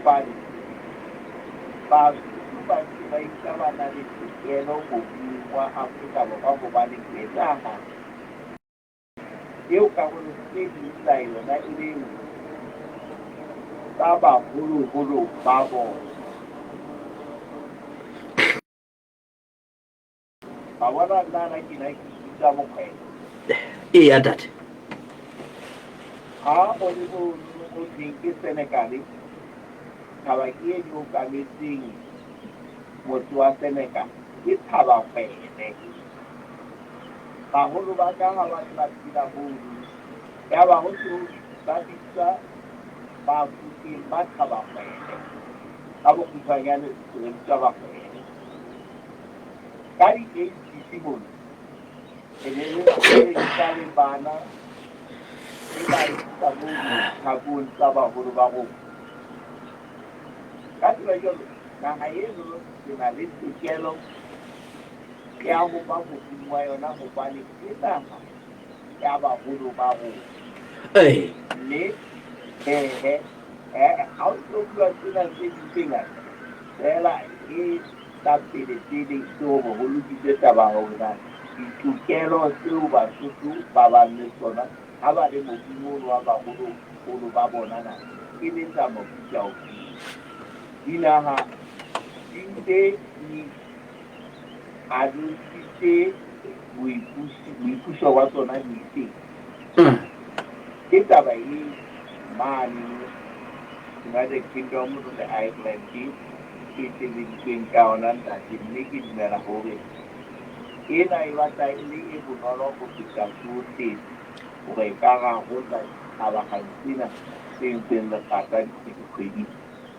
hobane Basotho ba ntse ba itse ba na le tokelo mobung wa Afrika Borwa hobane ke naha eo karolo tse ding tsa yona e leng tsa baholoholo ba bona. Ba bona nna ke na ke bitsa Mokwena. Eya ntate. Ha o le mo ke Senegal taba ke e di okametseng motho wa Senegal ke Thaba Mokwena. Baholo ba ka ha ba tla phela moo ya ba ho ba bitsa ba futhi ba Thaba Mokwena ka bokgutshwanyane re bitsa ba Mokwena ka di-80 mona e ne le ka le bana e ba isa moo dithabong tsa baholo ba rona ka tsela jalo naha eno ke na le tokelo ya ho ba mobung wa yona hobane ke naha ya baholo ba rona. Mme ha o tlo bua tsena tse ding ngata fela e tsa pele ke ho ho lokise taba hore na ditokelo tseo Basotho ba bang le tsona ha ba le mobung wa baholo ba bona na e le tsa mofuta ofeng. Dinaha di ntse di adoptitse boipuso wa tsona diteng. Ke taba e mane United Kingdom le Ireland ke sebeditsweng ka ona ntate, mme ke dumela hore ena e batla e le e bonolo ho feta tsohle hore ka rarolla tabakgang tsena tse ntseng le kgata dikgwedi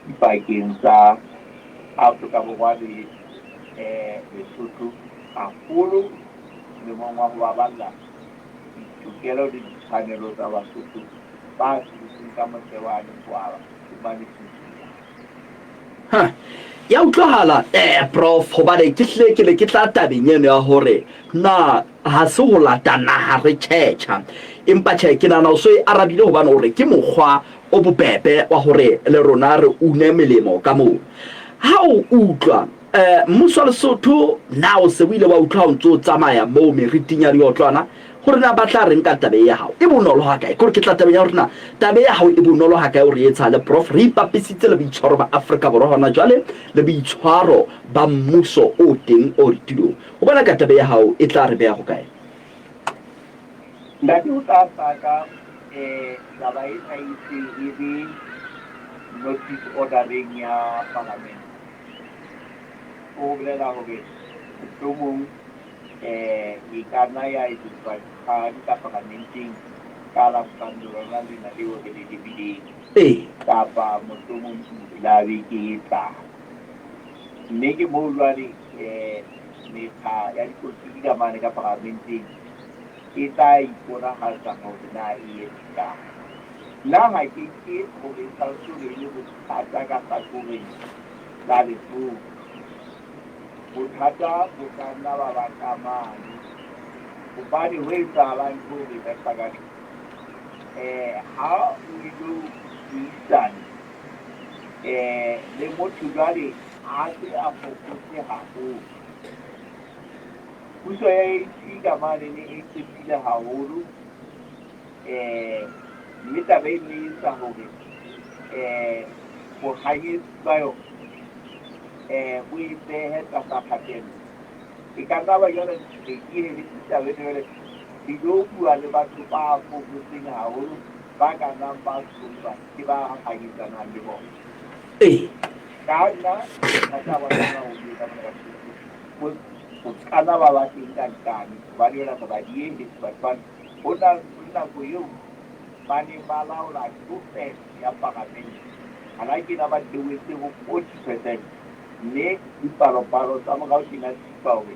dipakeng tsa Afrika Borwa le Lesotho haholo lemong wa ho baballa ditokelo le ditshwanelo tsa Basotho ba sebetseng ka motewane kwa ya utlwahala prof hobane ke hlile ke le ke tla tabeng eno ya hore na ha se ho lata naha re tjhetjha empa tjhe ke nahana o so e arabile hobane hore ke mokgwa o bobebe wa hore le rona re une melemo ka moo. Ha o utlwa mmuso wa Lesotho na o se o ile wa utlwa o ntso tsamaya moo meriting ya diotlwana gore na ba tla reng ka tabe ya hao e bonolo ha kae gore ke tla tabe ya hore na tabe ya hao e bonolo ha kae o re etsa le prof re ipapisitse le boitshwaro ba Afrika Borwa hona jwale le boitshwaro ba mmuso o teng o ditilong o bona ka tabe ya hao e tla re beya ho kae. Ntate o tla saka taba e sa itse e le notice ordering ya parliament o bolela hore mohlomong e ka nna ya etsetswa ka parlamenteng ka la lona lena leo re le lebileng kapa mohlomong la beke e tlang. Mme ke moo jwale mekga ya dipolotiki ka mane ka parlamenteng e tla iponahatsa hore na e etsang. Nna ha ke hore tlhaloso le bothata ka hlakoreng la Lesotho. Bothata bo ka nna ba ba ka mane hobane ho etsahalang ke hore bahlakani ha o ilo buisana le motho jwale a se a fokotse haholo. Puso ya AC ka mane ne e qetile haholo mme taba e ne etsa hore bohanyetsi ba yona o e behe tlasa kgatello. E ka nna ba jwale ke heletsisa jwale di lo bua le batho ba fokotseng haholo ba ka nnang ba tshosa ke ba hanyetsanang le bona. Ka nna ha tla bona ho etsa mona o kana ba ba teng ka nkane ba le yona ba di ende batho ba ona nako eo ba ne ba laola tsohle ya parlamente ana ke na ba tewetse ho 40%. Mme dipalopalo tsa morao ke na tsipa hore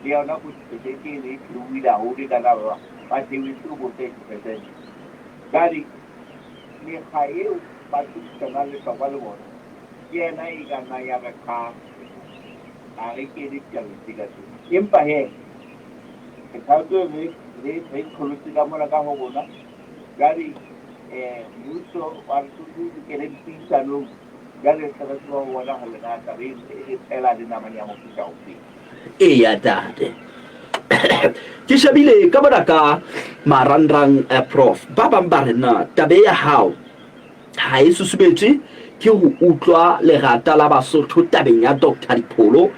le yona go dipeteke ne e tloile haholo ka naba ba tewetse ho 30%. Jwale mekga eo ba thusanang le hlokwa le bona ke yena e ka nna ya re kgang a re ke le tjabetse ka teng. Empa ke thaotse re ikgolotse ka mona ka ho bona jwale mmuso wa Lesotho ke le dipuisanong ya le se re tlo bona ho lena ka be e phela le nama ya mo fika o fi eya tate ke shabile ka bona ka marangrang prof ba bang ba rena tabe ya hao ha e susumetse ke ho utlwa lerata la Basotho tabeng ya Dr Dipholo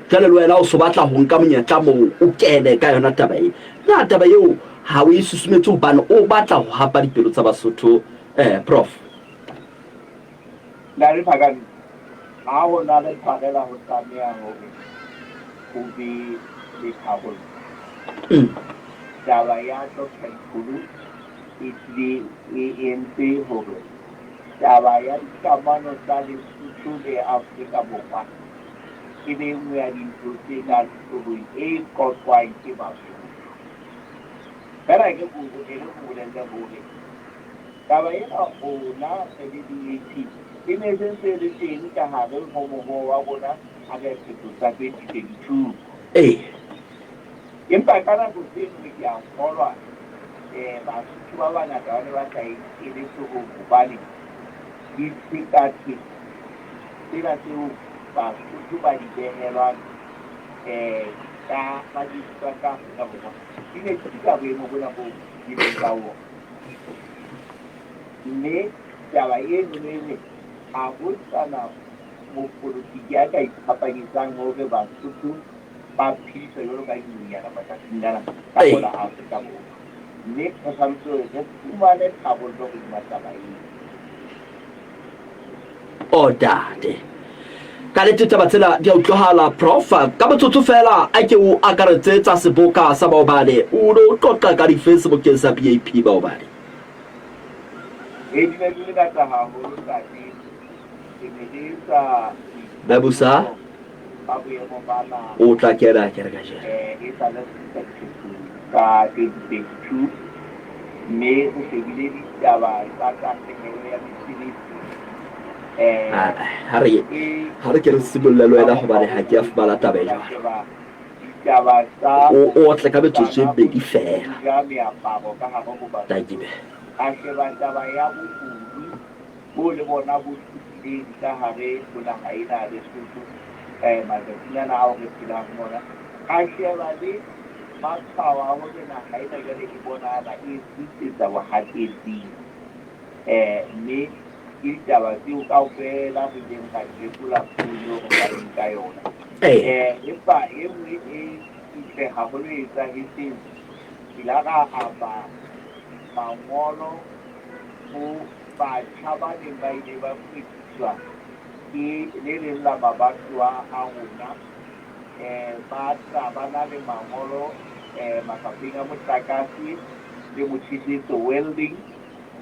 jwale le wena o so batla ho nka monyetla moo o kene ka yona taba e na taba eo ha o e susumetse hobane o batla ho hapa dipelo tsa Basotho prof la re phagane ha ho na le phagela ho tsamea hore o be le tlhabollo taba ya Dr Dipholo e tlile e entse hore taba ya dikamano tsa Lesotho le Afrika Borwa ke be nngwe ya dintho tse ka hloohong e qoqwang ke Basotho fela ke buo e le ho bolella hore taba ena ona celebrity e ne se le teng ka hare ho moho wa bona ha ke setso sa 2022 empa ka nako tse nngwe ke a kgolwa Basotho ba bangata ba ne ba sa e le hloohong hobane di tshekathe tsena tseo Basotho ba di behelwang ka ba di ka Afrika Borwa di ne di ka boemo bona bo di leng ka ona mme taba eno ne a ho sana mopolitiki ya ka iphapanyetsang hore Basotho ba phediswa jwalo ka dinonyana matsatsing ana ka bona Afrika Borwa mme re tshwanetse re fumane tlhabollo hodima taba eno tate ka le taba tsela di a utlwahala prof ka botsotso fela a ke o akaretse tsa seboka sa baobane o lo qoqa ka di-Facebook sa BAP baobane di ne di le ngata haholo tate ke ne di sa babusa ba boemo bana o tla kera ka je e sa le ka 2022 mme o shebile ditaba tsa tahlehelo ya mesebetsi ha re ke re sibolla le wena hobane ha ke a fumana taba e jwalo o tle ka metsotso e mmedi fela takibe a sheba taba ya bokudu bo le bona bo thutileng ka hare ho naha ena ya Lesotho matsatsing ana ao re phelang mona a sheba le matshwao a hore naha ena jwale e bonahala e tlisetsa bohatetsing mme ke ditaba tseo kaofela re ileng ra di lekola puo ho baneng ka yona empa e nngwe e ntle haholo e etsahetseng ke la ra aba mangolo ho batjha ba neng ba ile ba kwetliswa ke le leng la mabatowa a rona ba tla ba na le mangolo mafapheng a motlakase le motjhesetso welding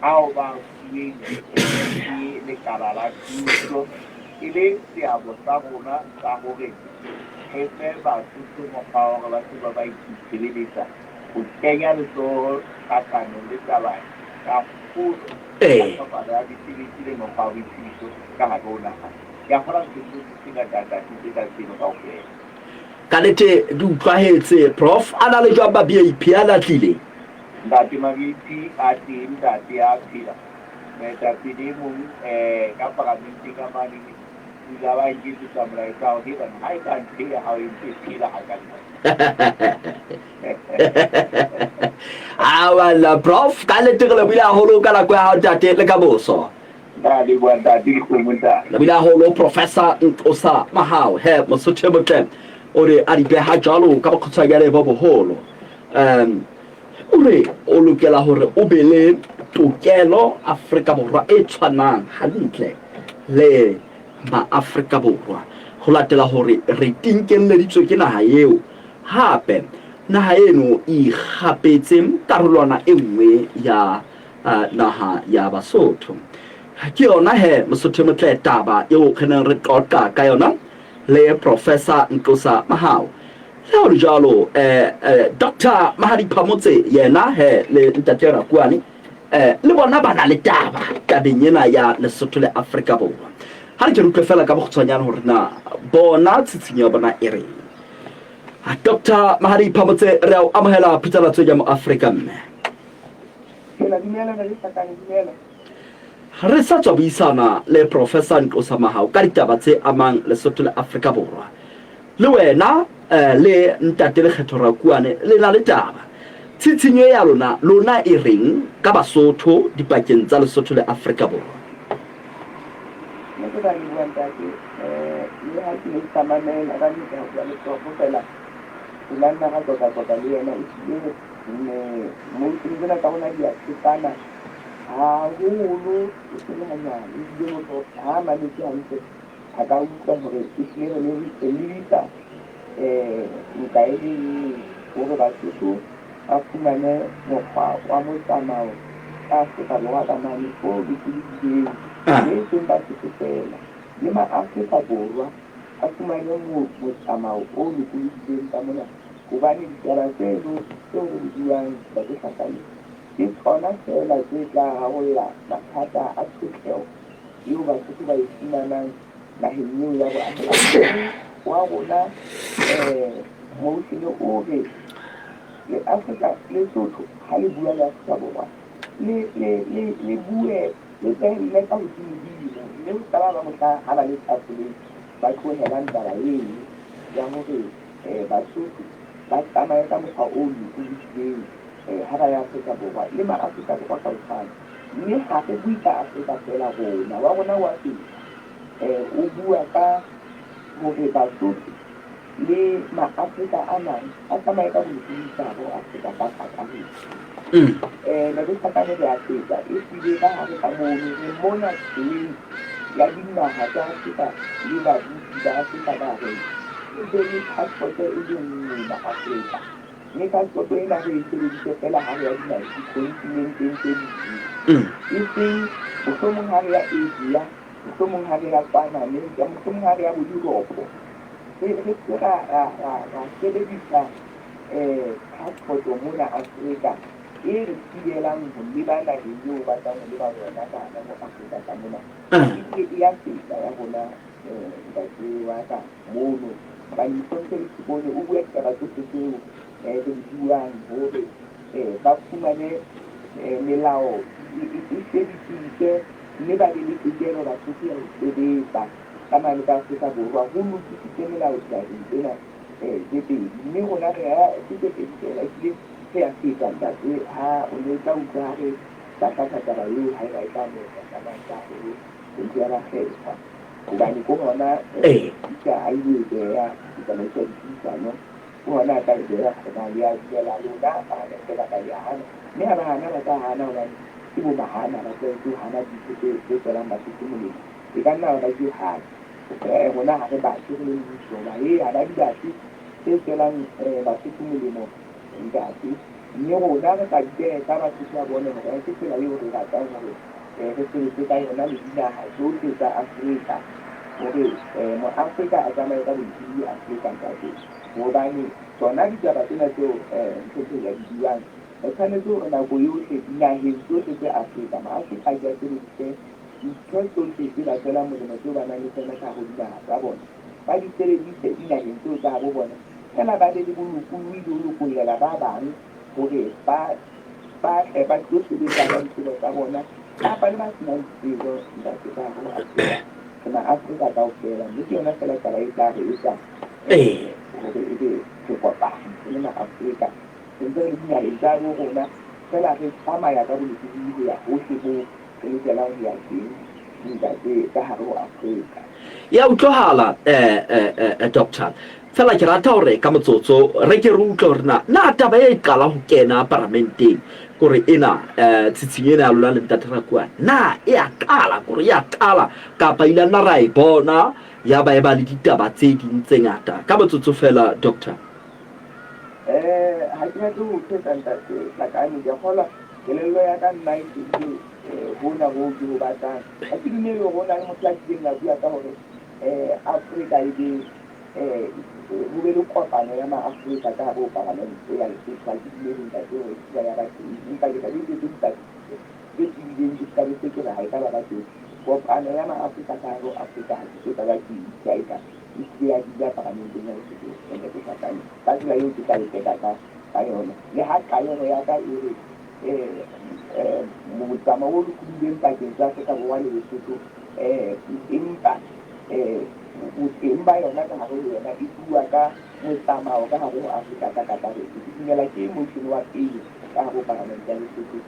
ao ba fuweng ke lekala la thuso e le seabo sa rona sa hore re fe Basotho mokgwa wa hore ba se ba itshebeletsa ho kenya letsoho kgahlanong le taba ka kgolo tlhokofalo ya mesebetsi le mokgwa wa boitsebiso ka hare ho naha ke a kgona ntho tse ngatangata tse ka tseno kaofela ka nete di utlwahetse prof a na le jwang ba BAP a latlile ntate Mabiti a teng ntate a phela moetapele e mong ka parlamente ka mane ila ba iketsetsa molaetsa wa hore bana ha e ka nthe ya hao e ntse phela hakana wala prof ka le tigele bila holo ka la kwa ntate le ka boso le bua ntate ke kgomonta la bila holo professor Nkosa Mahao he Mosotho motle o re a di beha jalo ka bokgotshanyane bo boholo ore o lokela hore o be le tokelo Afrika Borwa e tshwanang hantle le ma-Afrika Borwa ho latela hore re tinkelleditswe ke naha eo hape naha eno e kgapetse karolwana e nngwe ya naha ya Basotho ke yona he Mosotho motle taba eo kgeneng re qoqa ka yona le Professor Nkosa Mahao le jalo Dr Mahadi Phamotse yena he le ntate Rakwani le bona bana le taba tabeng ena ya Lesotho le Afrika Borwa ha re ke utlwe fela ka bokgotshwanyane hore na bona tsitshinyo ya bona e reng Dr Mahadi Phamotse re a amohela phutshelatso ya mo Afrika mme re sa tswa buisana le Professor Nkosamahao ka ditaba tse amang Lesotho le Afrika Borwa. Le wena le ntate Lekgetho Rakuane le na le taba tshitshinyo ya lona e reng ka Basotho dipakeng tsa Lesotho le Afrika Borwa? Ke ba le buang tate le ha ke le tsamamela ka ditaba tsa Lesotho fela nna ga tota le yena e tsile mo tsena ka bona dia tsana haholo e sele hanyane e bile motho ha manetse hantle a ka utlwa hore ke tlile re le lebisa nka e le hore Basotho ba fumane mokgwa wa motsamao ka Afrika Borwa ka mane o lokileng le teng Basotho fela le ma-Afrika Borwa a fumane motsamao o lokileng ka mona hobane ditaba tseno tseo re buang ba ke hlakane ke tsona fela tse tla rarolla mathata a tlhokeho eo Basotho ba e fumanang naheng eo ya boahlodi wa rona Moshine o re le Afrika Lesotho ha le bua le Afrika Borwa le bue le telle ka hodimo le ho tsaba ba motla ha ba le tafoleng ba tlohelang taba eno ya hore Basotho ba tsamaya ka mokgwa o lokileng ha ba ya Afrika Borwa le ma-Afrika Borwa ka botlhano mme ha re bue ka Afrika fela rona wa rona wa teng o bua ka hore Basotho le ma-Afrika a mang a tsamaye ka bolokisa bo Afrika ba kakaretso na ke tlhakane re a feta e tsile ka hare ka mono re mona tseleng ya dinaga tsa Afrika le babusi ba Afrika ba rena e be le passport e le nngwe ma-Afrika mme passport ena re e sebedise fela ha re ya dikontinenteng tse ding e seng mohlomong ha re ya Asia mohlomong ha re ya kwana Amerika mohlomong ha re ya bo Europe re ra sebedisa passport mona Afrika e re thibelang ho lebana le eo batlang ho leba yona ka hara mo Afrika ka mona e ya feta ya rona ntate wa ka mono ba ntse ke bone o bua ka tsohle tseo re buang hore ba fumane melao e sebedisitse mme ba be le tokelo Basotho ya ho sebetsa ka mane ka Afrika Borwa ho lokisitse melao tlhaheng tsena tse pedi mme rona re ya fela ke re ya feta ntate ha o ne ka utlwa re ba taba eo ha e ra e tlameha ka manta ho ntse ya kgetha hobane ko hona ka a ile ya tsamaiso disano ko hona ka ile ya khona ya la lona ba le ka ya hana mme ha bana ba ka hana hobane ke bo mahana ba tse hana ditse tse tsela Basotho molemo e ka nna ba ke hana rona ha re ba ke le mmuso ba ha ba di ba tse tselang Basotho molemo ntate mme rona re ka dike ka Basotho ba bone hore ke tsela eo re ratang hore re sebetse ka yona le dinaha tsohle tsa Afrika hore mo-Afrika a tsamaye ka bolokile Afrika ntate hobane tsona ditaba tsena tseo ntho tse ya di buang re tshwanetse hore nako yohle dinaheng tsohle tse Afrika ma-Afrika a dia sebedise ntho tsohle tse ba tswela molemo tseo ba nang le tsona ka hare dinaha tsa bona ba di sebedise dinaheng tseo tsa habo bona fela ba be le bolokolohi le ho lokollela ba bang hore ba tlo sebetsa ka ditiro tsa bona kapa le ba senang tsebo ntate ka hare Afrika ma-Afrika kaofela mme ke yona fela taba e tla re etsa hore e be re kopane le ma-Afrika ntse re dinaheng tsa bo rona fela re tsamaya ka bolokolohi ho ya hohle moo re lokelang ho ya teng ntate ka hare ho Afrika ya utlwahala doctor fela ke rata hore ka motsotso re ke re utlwe hore na taba e qala ho kena parlamenteng kore ena tshitshinyo ena ya lona le ntate Rakuane na e a qala kore ya qala kapa ile nna ra e bona ya ba e ba le ditaba tse ding tse ngata ka motsotso fela doctor ha ke rate ho phetsa ntate Hlakane ke kgola kelello ya ka nna ke bona ho ke ho batlang ha ke dumele ho bona le motho a dileng a bua ka hore Afrika e be ho be le kopano ya ma-Afrika ka bo parlamente ya Lesotho ke dileng ntate hore ke ya batho empa ke ka ditse ke dileng ke ka ditse ke ha e ka ba batho kopano ya ma-Afrika ka hare ho Afrika ha ke ka ba ke ya ya di parlamente ya Lesotho ke ke Hlakane ka tsela eo ke ka e teka ka yona le ha ka yona ya ka e motsamao o lokileng pakeng tsa Afrika Borwa le Lesotho empa boteng ba yona ka hare ho yona e bua ka motsamao ka hare ho Afrika ka kakaretso. Ke dumela ke motion wa pele ka hare ho Parliament ya Lesotho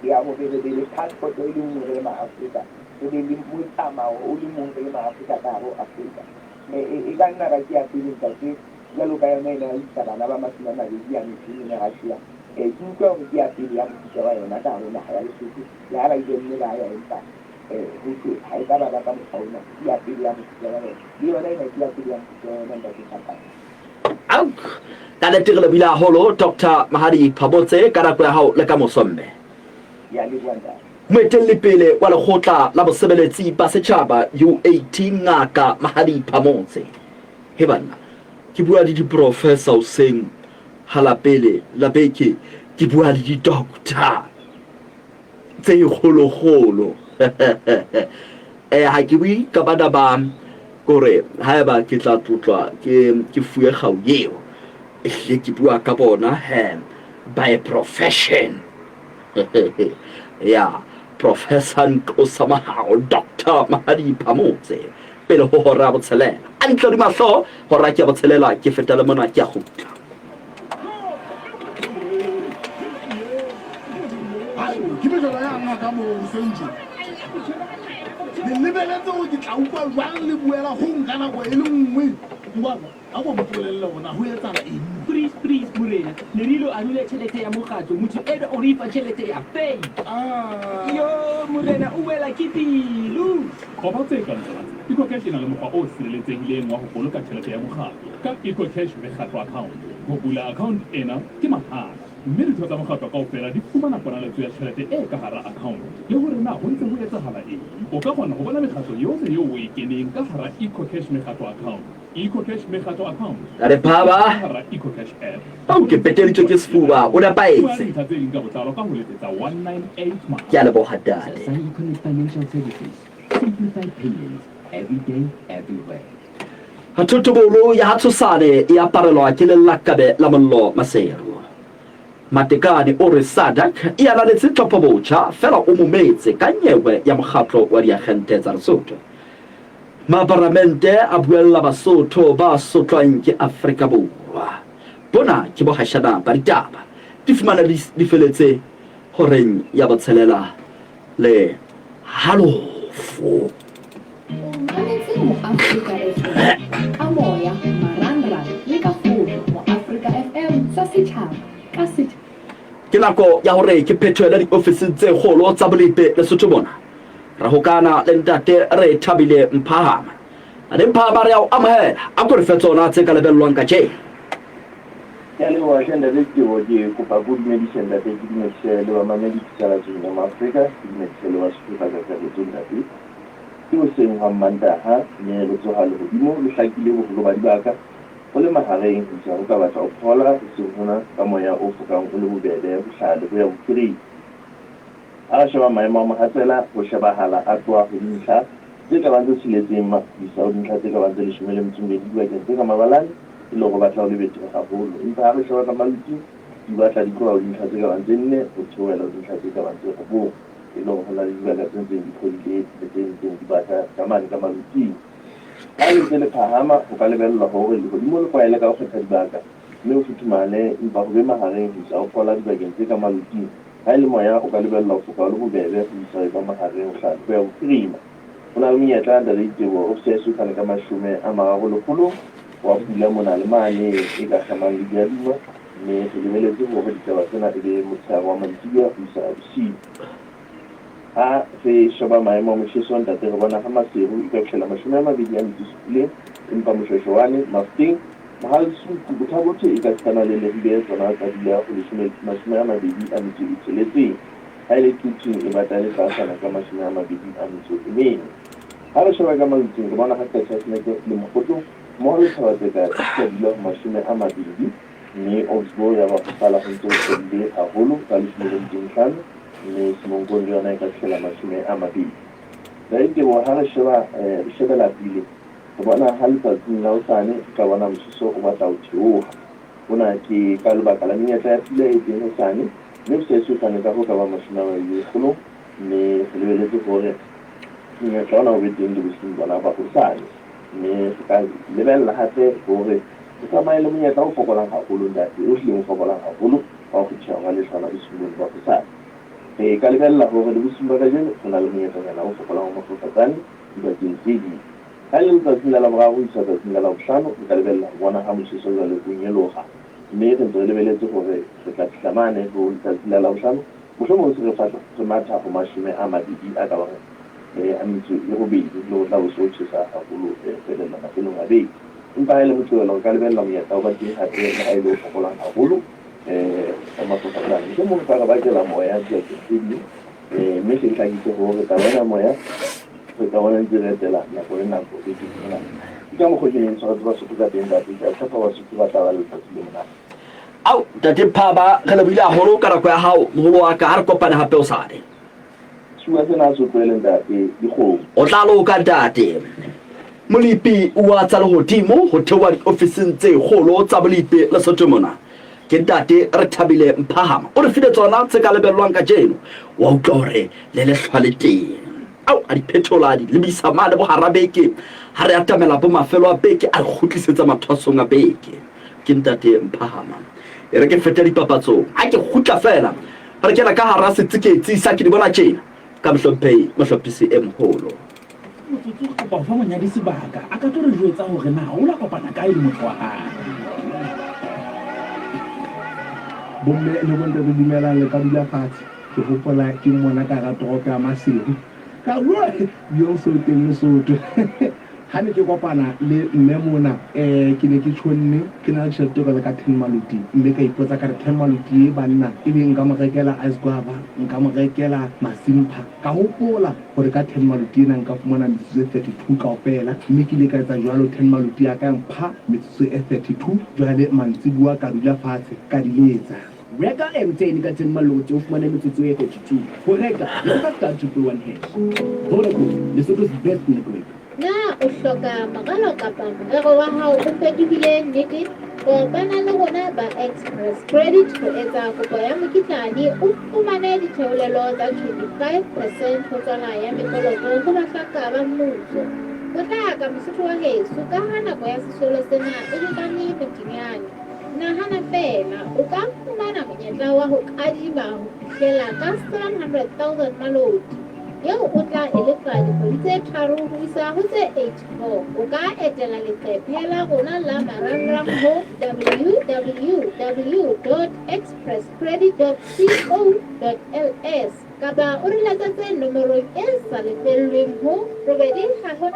ya ho be le passport e le nngwe re ma-Afrika e be le motsamao o le mong re ma-Afrika ka hare ho Afrika. E ka nna ra ke ya pele ntate jwalo ka yona e na isa bana ba 20 ya metjhini ya Russia ke utlwa hore ke ya pele ya mofuta wa yona ka hare ho naha ya Lesotho le ha ba ile mme ba ya empa ha e ka ba ka mokgwa ona ke ya pele ya mofuta wa yona le yona ena ke ya pele ya mofuta wa yona ntate Thapane. Ka letegelo bila holo Dr. Mahadi Phamotse ka nako ya hao le ka mosomme ya le buanda moetelli pele wa lekgotla la bosebeletsi ba setjhaba UAT Ngaka Mahadi Phamotse he bana ke bua le diprofessor o seng hala pele la beke ke bua le di-doctor tse kgolo ha ke bui ka bana ba kore haeba ke tla tlotlwa ke fuwe kgau eo ehle ke bua ka bona by profession ya Professor Nkosamahao Dr. Mahadi Phamotse pele ho hora botshelela a ntlo di mahlo hora ke botshelela ke fetela mona ke a khutla ke be jona ya ngaka mo senje le lebeletse go ke tla utlwa jwang le buela go nka nako e le nngwe ngwana a go motolelle bona ho etsala eng Please, Murena. Nerilo anule chelete ya mokhato. Mutu edo orifa chelete ya pay. Yo, Murena, uwela kitilu. Khobatse ka ntsha. Iko cash ina le mokgwa o sireletsehileng wa go boloka tšhelete ya mokgatlo ka Eco Cash Mekgatlo account. Go bula account ena ke mahala. Mme ditho tsa mokgatlo kaofela di fumana ponaletso ya tšhelete e ka hara account. Le hore na ho ntse ho etsahala eng. O ka kgona ho bona mekgatlo yohle eo o e keneng ka hara Eco Cash Mekgatlo account. Eco Cash Mekgatlo account. Are baba Hara Eco Cash app. ke peteditswe ke sefuba o napaetse Dintlha tse ding ka botlalo ka ho letsetsa 198 ma. ke a leboga dade Sasai Connect Financial Services. Simplified payments. Every day, everywhere. hathotobolo ya hatshosane e aparelwa ke lelakabe la mollo masero matekane o re Sadak e alaletse tlhopho botjha fela o mometse ka nyewe ya mokgatlo wa diagente tsa Lesotho maparamente a buella Basotho ba sotlwang ke Afrika Borwa bona ke bohashana ba ditaba di fumana di feletse horeng ya botshelela le halofo Mametse mo Africa FM, ka moya, marangrang, le ka fono mo Africa FM sa setjhaba, ka setjhaba. ke nako ya hore ke phethele diofising tse kgolo tsa bolepe Lesotho bona ra hokana le ntate re Thabile Mphahama a le Mphahama re ao amohela a gore fe tsona tse ka lebellwang ka tje ya le wa shenda le ke o di kopa good medicine da ke di metse le wa mamedi tsala tsena ma Africa di metse le wa sefa ka ka tsona di ke o seng ha manda ha ne le tso ha le bodimo le hlakile go go ba dibaka go le mahareng go tswa ka batla o thola se hona ka moya o fokang go le bobede go hlale go ya go kiri a sheba maemo a mohatsela go shebahala a tloa go dintlha tse ka bantse tshiletseng ma di sa dintlha tse ka bantse le shumele mtsumedi di bakeng tse ka mabalane le go batla o le betere gagolo empa ha re sheba ka maluti di batla di tloa go dintlha tse ka bantse nne go theoela dintlha tse ka bantse go bong e le go na le dibaka tse ntseng di kgodile le tse ntseng di batla ka mane ka maluting ha e ntse le phahama o ka lebella hore le godimo le kwaele ka go kgetha dibaka mme o futhumale empa go be mahareng ho isa o fola dibakeng tse ka maluting ha e le moya o ka lebella ho foka le bobebe ho isa ka mahareng ho hlala go ya ho firima ho na le menyetla da le itebo o se se kana ka mashume a mararo wa pula mona le mane e ka kgamang le diadima mme re lebeletse hore ditaba tsena e le motshehare wa mantsibuya ho isa bosiu ha re sheba maemo a motjheso ntate re bona ha maseru e ka fihlela 27 empa moshweshwane mafting mahalsuku botlhabothe e ka tshwana le lebile tsona ka dila go le 20 a metso e tsheletseng ha e le tutsing e batla le tsasana ka 20 a metso e mene ha re sheba ka maluting re bona ha ka tshatsneke le mokgotlo mo re tshwatse ka dila 20 mme Oxbo ya ba fala go ntse go dile haholo ka le 15 mme Simongo le yona e ka fihlela 20 da ite wa ha re shebela pele go bona ha letsatsing la hosane ka bona motjheso o batla ho theoha bona ke ka lebaka la menyetla ya pula e teng hosane mme se se tshwanetse go ka ba masome a mabedi kgolo mme se lebeletse gore menyetla ona o be teng le bosing bona ba gosane mme se ka lebelela gape gore se tsamaye le monyetla o fokolang gagolo ntate o tlileng o fokolang gagolo wa go tšhega ga letlhana bosimong ba gosane ka lebelela gore le bosing ba kajeno go na le monyetlanyana o fokolang mo mofafatsane dibakeng tse dingwe ga le letsatsing la laboraro isa tsatsing la labotlhano re ka lebelela go bona ga moseso jwa le go nyeloga mme re ntse re lebeletse gore re tla fitlha mane go letsatsi la labotlhano mohlomong se re matha go masome a mabedi a ka bang a metso le robedi le go tla bo se o tšhesa gagolo felela mafelong a bedi empa ga e le motlhelo re ka lebelela monyetla o ba teng gape le ga e le o fokolang gagolo ka mafofatsane mohlomong ka re bakela moya dibakeng tse dingwe mme se tlhakitse gore re ka bona moya re ka bona ntse re etela nako le nako e keaa ke ka mokgotseneng tshwaretse basotho ka teng date ka tlhopha basotho ba tla ba letsatsi le monate ao tate Phaba re lebile haholo ka nako ya hao moholo wa ka ha re kopane hape o sale sua sena se tloeleng tate dikgomo o tla loka tate molipi wa tsa lehodimo ho thewa diofising tse kgolo tsa bolipi Lesotho mona ke ntate re Thabile Mphahama o re file tsona tse ka lebellwang ka jeno wa utlwa hore le lehlwa le teng ao a diphetola di lebisa mane bo hara beke ha re atamela bo mafelo a beke a re kgutlisetsa mathwasong a beke ke ntate Mphahama e re ke fete dipapatsong ha ke kgutla fela re kena ka hara setsiketsi sa ke di bona tjena ka mohlophisi e moholo motsotso ka ba fa monyadi sebaka a ka tlo re jwetsa hore na o la kopana kae le motho wa hae bomme le bonte re dumelang le ka dula fatshe ke gopola ke mmona ka ga toropo ya Maseru ka bua yo so teng Lesotho ha ne ke kopana le mme mona ke ne ke tshonne ke na tšhelete go le ka 10 maluti mme ka ipotsa ka re 10 maluti e banna e be nka mo rekela ice guava nka mo rekela masimpha ka hopola gore ka 10 maluti ena nka fumana metsotso e 32 kaofela mme ke ile ka etsa jwalo 10 maluti ya ka mpha metsotso e 32 jwale mantsibua ka dula fatshe ka di etsa reka M10 ka 10 maluti o fumana metsotso e 32 go reka le ka start to one hash Vodacom Lesotho's best network. Na o hloka magalo kapa morero wa hao o fetohile nnete kopana le rona ba Express Credit ho etsa kopo ya mokitlane o fumane ditheolelo tsa 25% ho tsona ya mekoloto go bahlaka ba mmuso o tla ka mosotho wa heso ka ha nako ya sesolo sena e lekane mokinyane nahana fela o ka fumana monyetla wa ho kadima ho fihlela ka 700,000 maloti yeo o tla eletsa dikgwedi tse tharo ho isa ho tse 84 o ka etela leqephe la rona la marangrang ho www.expresscredit.co.ls kapa o re letsetse nomorong e sa lefellweng ho 8 4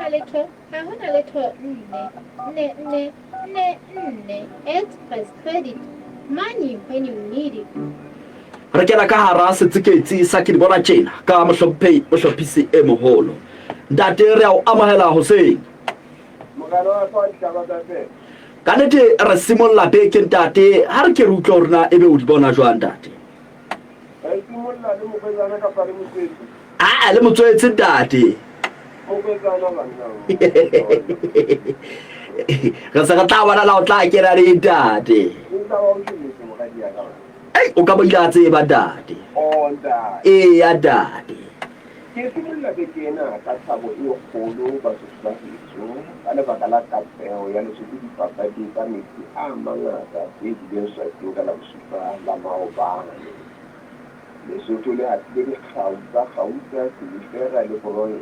Express Credit, money when you need it. re kena ka hara setsiketsi sa ke di bona tjena ka mohlophisi e moholo ntate re a o amohela hoseng mogala wa ka ditaba tsa tse ka nnete re simolla beke ntate ha re ke re utlwa hore na ebe o di bona jwang ntate simolla le mokgwetsana ka pare motswetsi le motswetsi ntate mokgwetsana banna re se re tla bona la o tla kena le ntate nta wa o tshwetse mogadi ya ka o ka bo ile a tseba ntate onda ya ntate ke simolla be kena ka thabo e kgolo basotho ba heso ka lebaka la katlego ya Lesotho dipapadi tsa metsi a mangata tse dileng Swarteng ka la bosupa la maobane Lesotho le hatile dikgauta Selefera le Boroye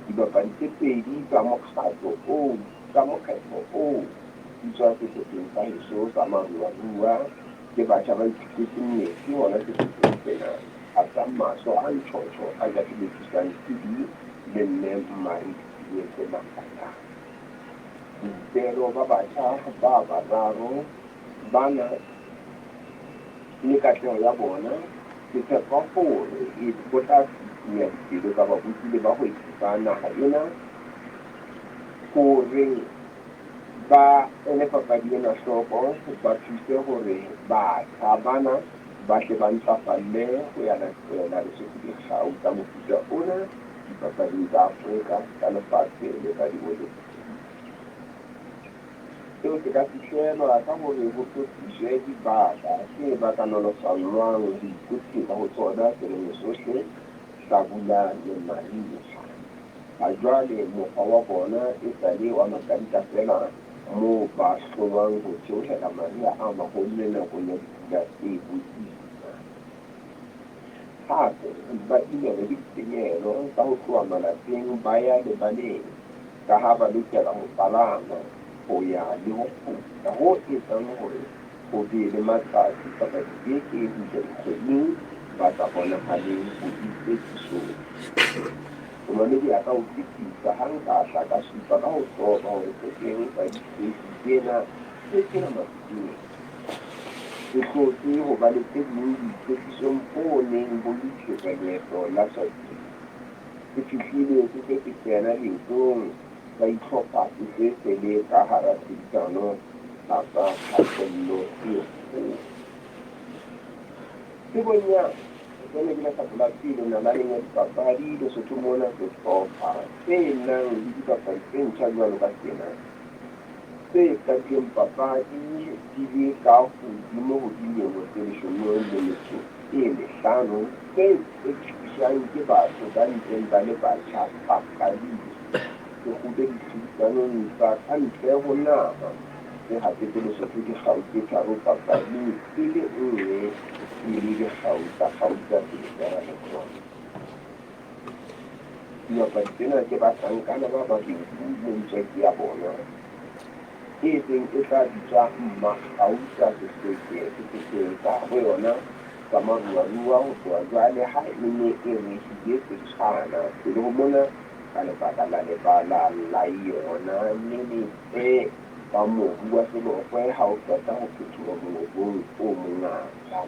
dibapadi tse pedi tsa mokgatlo o di tswa sehlopheng sa heso sa marua ke batjha ba ithutetse metsi hona sehlopheng sena a tsa maso a ntjhotjho a ja dilekisang tv le mme mmari le tse makana boitelo ba batjha ba bararo bana le katleho ya bona ke tshepa gore e botla ya dipelo tsa babusi le ba go ithuta naga ena gore ba ene papadi ena hloko ba thuse gore batjha bana ba tle ba ntlafalle go ya latela Lesotho dikgau tsa mofuta ona dipapading tsa Afrika ka lefatshe le ka dibolong seo se ka fihlelwa ka hore ho hlophiswe dibaka tse ba ka nolofallwang ho ikwetlisa ho tsona selemo sohle hlabula le mariha. Ha jwale mokgwa wa bona e sale wa makarita fela moo ba hlolwang ho theohela mariha a maholo nakong ya dipula tse boima. Hape ba imela ditshenyehelo tsa ho tloha malapeng ba ya lebaleng ka ha ba lokela ho palama ho ya le ho kgutla, ho etsang hore ho be le matsatsi kapa dibeke ntle dikgweding ba sa bonahaleng ho ikwetlisong. Momamedi a ka o fetisa ha nka hla ka supa ka ho toba hore teng ba dikgwedi tsena tse kena mafikeng. Se hlotse ho ba le tse ding dikwetlisong bo neng bo lokisetswa leeto la Swartland. Se fihlile se se kena lentong ba itlhopha se le ka hara tshebedisano kapa kgatello e kgolo. Tsebong ya jwale ke la pele nalaneng ya dipapadi Lesotho mona sehlopha se nang le dipapadi tse ntjha jwalo ka sena tse qadileng papadi di le ka hodimo ho dilemo tse 15 tse thusang ke batho ba ntseng ba le batjha papading. Ke kgube ditlhodisanong tsa ka ntle ho naha tse hape tse Lesotho dikgau tse tharo papading e le nngwe le dikgau tsa selekara le tsona. Dipapadi tsena ke bahlankana ba babedi le ntjeki ya bona e seng e tla bitswa Magauta Seseke ka ho yona ka maruarua ho tloha jwale ha e ne e rehile setjhana pele ho mona ka lebaka la lebala la yona le le ba mobu wa selokwe ha o qeta ho phethola monobong o mongata.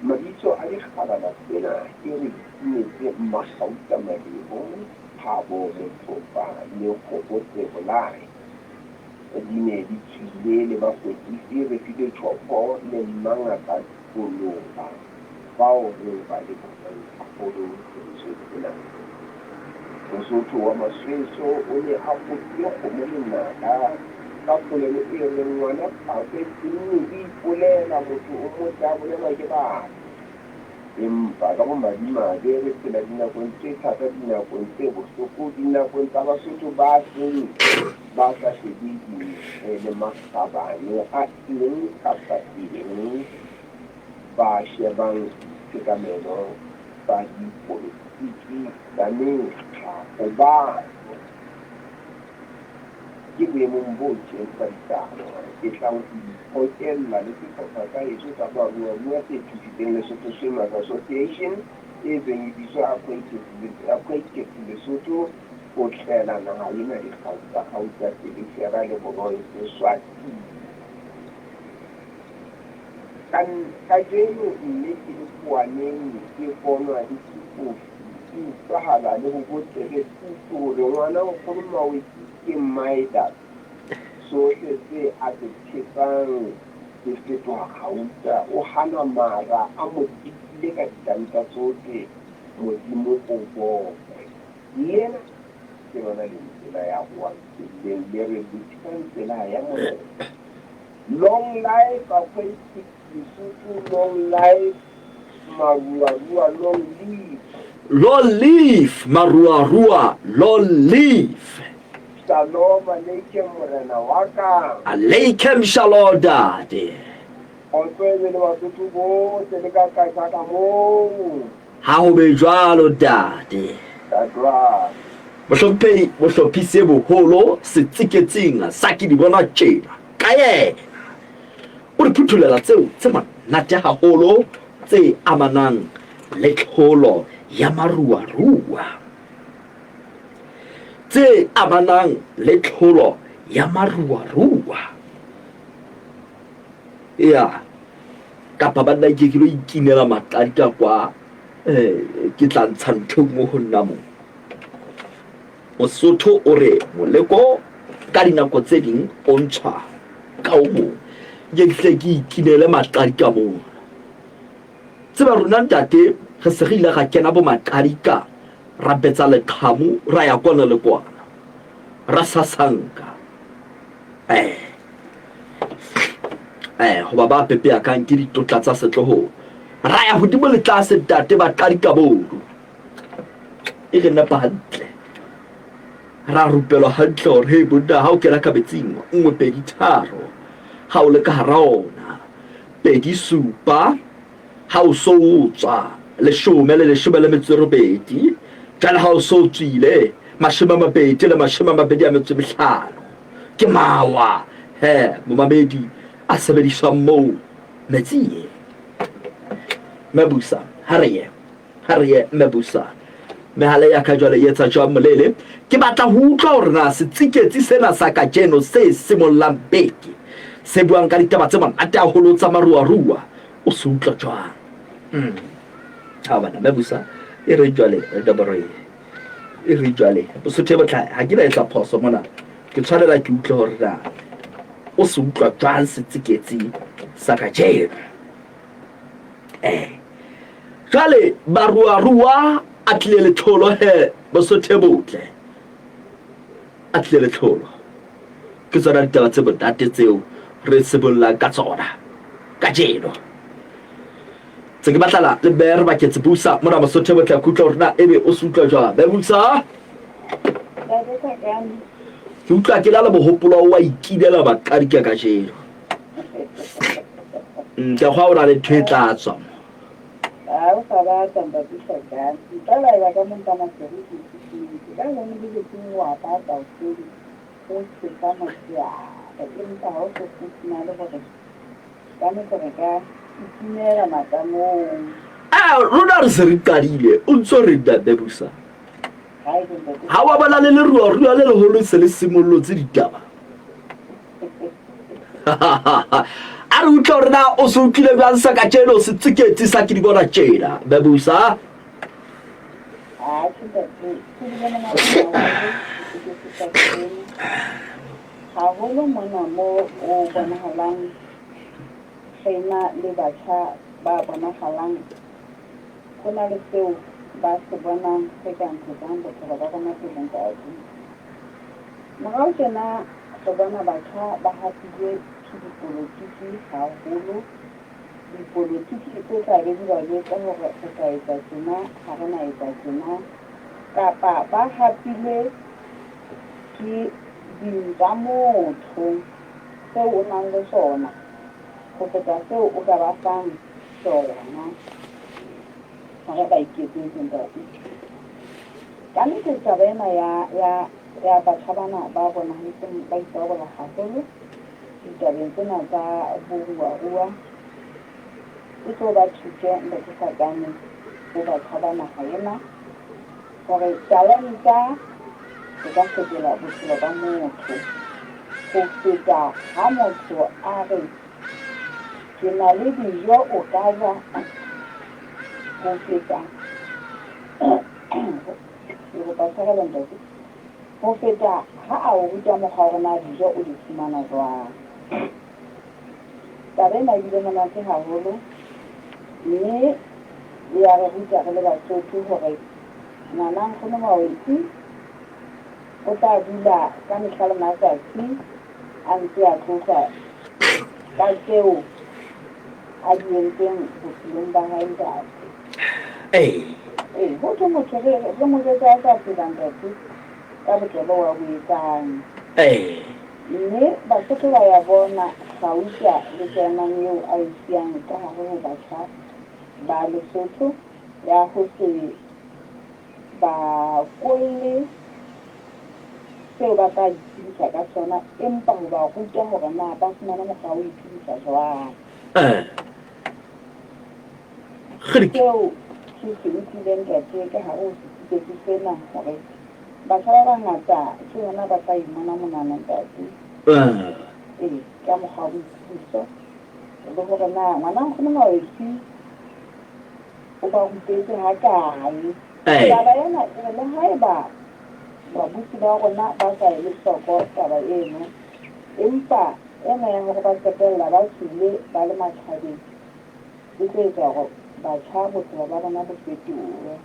Mabitso a dikgalala tsena e re inetse Magauta Malebo, Thabo Mothopa le Kgobotse Bolae. Di ne di tswile le bakwetlisi Refilwe Tjhopo le Mangata Koloba bao re ba le haholo tsena. Mosotho wa Masweso o ne a fotile kgomo lenaka ka polelo e reng ngwana phape tenne e ipolela motho o motle a bolelwa ke batho. Empa ka bomadimabe re phela dinakong tse thata, dinakong tse bohloko, dinakong tsa Basotho ba seng ba sa shebile le makgabane a eng kapa eng ba shebang sekamelo sa dipolotiki tsa mekga hobane ke boemong bo tjeng ba ditaba ke tla ho hokella le sehlopha sa heso sa baruarua se thusitseng Lesotho Swimmers Association e beng e bitswa Aquatic Lesotho ho tlela naha ena dikgau tsa Gauteng Selefera le Boroi Seswati. Kajeno mme ke le poaneng ke bonwa le sefofu ke utlwahala le ho botlele thuto hore ngwana o kgolo Mawetsi ke Midas sohle tse a se tshepang se fetoha Gauta o hana mara a mo ditile ka ditanta tsohle modimo o bone yena ke bona le tsela ya bua le re bitsang tsela ya mona. Long life Aquatic Lesotho, long life Maruarua, long live. Long live Maruarua, long live. Shalom aleikum morena waka. Aleikum shalom dade. O tswele le Basotho bohle le ka ka moo. Ha ho be jwalo dade. Tatwa. Mohlophisi boholo setsiketsing sa ke di bona tjena ka yena o re phuthulela tseo tse monate haholo tse amanang le tlholo ya maruarua, tse amanang le tlholo ya maruarua. Ya kapa banna ke lo ikinela matladi ka kwa ke tla ntsha ntho mo ho nna mo. Mosotho o re moleko ka dinako tse ding o ntshwa ka o mong ke tle ke ikinele matladi ka moo. Tseba rona ntate re se re ile ga kena bo matladi ka ra betsa leqhamu ra ya kwana le kwana ra sasanka Ho ba ba pepe a kang ke ditotla tsa setloholo ra ya hodimo le tlase tate ba qadi ka bodo e re napa hantle ra rupelwa hantle hore he bonna ha o kena ka betsing 1 2 3 ha o le ka hara ona 2 7 ha o so tswa 18 jale ha o so tswile 25 ke mawa momamedi a sebediswa moo metsi mebusa hare ye mebusa mehala ya ka jwale etsa jwang molele ke batla ho utlwa hore na setsiketsi sena sa ka jeno se simollang beke se buang ka ditaba tse monate haholo tsa maruarua o se utlwa jwang ha bana mebusa e re jwale dabore e re jwale bosotho botla ha ke la etsa phoso mona ke tshwanela ke utlwe hore na o se utlwa jwang setsiketsi sa ka jeno jwale baruarua a tlile letlholo he bosotho botle a tlile letlholo ke tsona ditaba tse monate tseo re sebollang ka tsona ka jeno tse ke batlala le ber ba ke tsebusa mona bosotho botle a kutla hore na ebe o se utlwa jwang be busa ke utlwa ke la le bohopolo wa ikinela bakadi ka ka jeno ke go a ora le thwetlatswa o sa ba tamba bisa kan tsala ya ka mun kana seri ka wani bile kin wa ta ta seri ko se ka ma ya da kin ta ho ko na le ko da kana ka ka ikinela matamo rona re se re qadile o ntso re dadebusa ha wa bala le ruarua le leholo se le simollotse ditaba a re utlwa hore na o se utlwile jwang sa ka tjeno setsiketsi sa ke di bona tjena bebusa haholo mona mo o bonahalang kgena le batjha ba bonahalang go na le seo ba se bonang se ka nthetsang bophelo ba bona pelong ka adi morao tjena go bona batjha ba hapile ke dipolotiki haholo dipolotiki tse tla be di ba jwetsa hore re ka etsa tjena ga re na etsa tjena kapa ba hapile ke dintlha motho seo o nang le sona go feta seo o ka ba fang sona hore ba iketsetse ntate ka nnete taba ena ya batjha bana ba bonahaletseng ba itabola haholo ditabeng tsena tsa boruarua e tlo ba thuke ntate Sakane go batjha ba naga ena gore talenta e ka fetola bophelo ba motho go feta ha motho a re ke na le dijo o ka ja go feta go feta ha a o ruta mokgwa gore na dijo o di fumana jwang taba ena ebile monate haholo mme ya re ruta re le Basotho gore ngwanang kgone maoetsi o tla dula ka mehla le matsatsi a ntse a tlosa ka tseo a di entseng bophelong ba hae ntate ho thwe motho re mo jwetsa a sa phelang ntate ka botlolo wa bo etsang mme Basotho ba ya bona gauta le tsenang eo a e siang ka gare go batjha ba Lesotho ya go se ba kwele seo ba ka iphedisa ka sona empa go ba ruta gore na ba fumana mokgwa o iphedisa jwang seo se se utlwileng kate ka gare go setsiketsi sena gore batjha ba bangata ke yona ba tla imona monana ntate ka mokgwa o iphediso le gore na ngwana nkgone maoetsi o ba rutetse ga kae taba ena e re le haeba babusi ba rona ba sa ele hloko taba eno empa ena ya gore ba qetella ba tswile ba le matjhabeng e tlo etsa gore batjha bophelo ba bona bo fetohe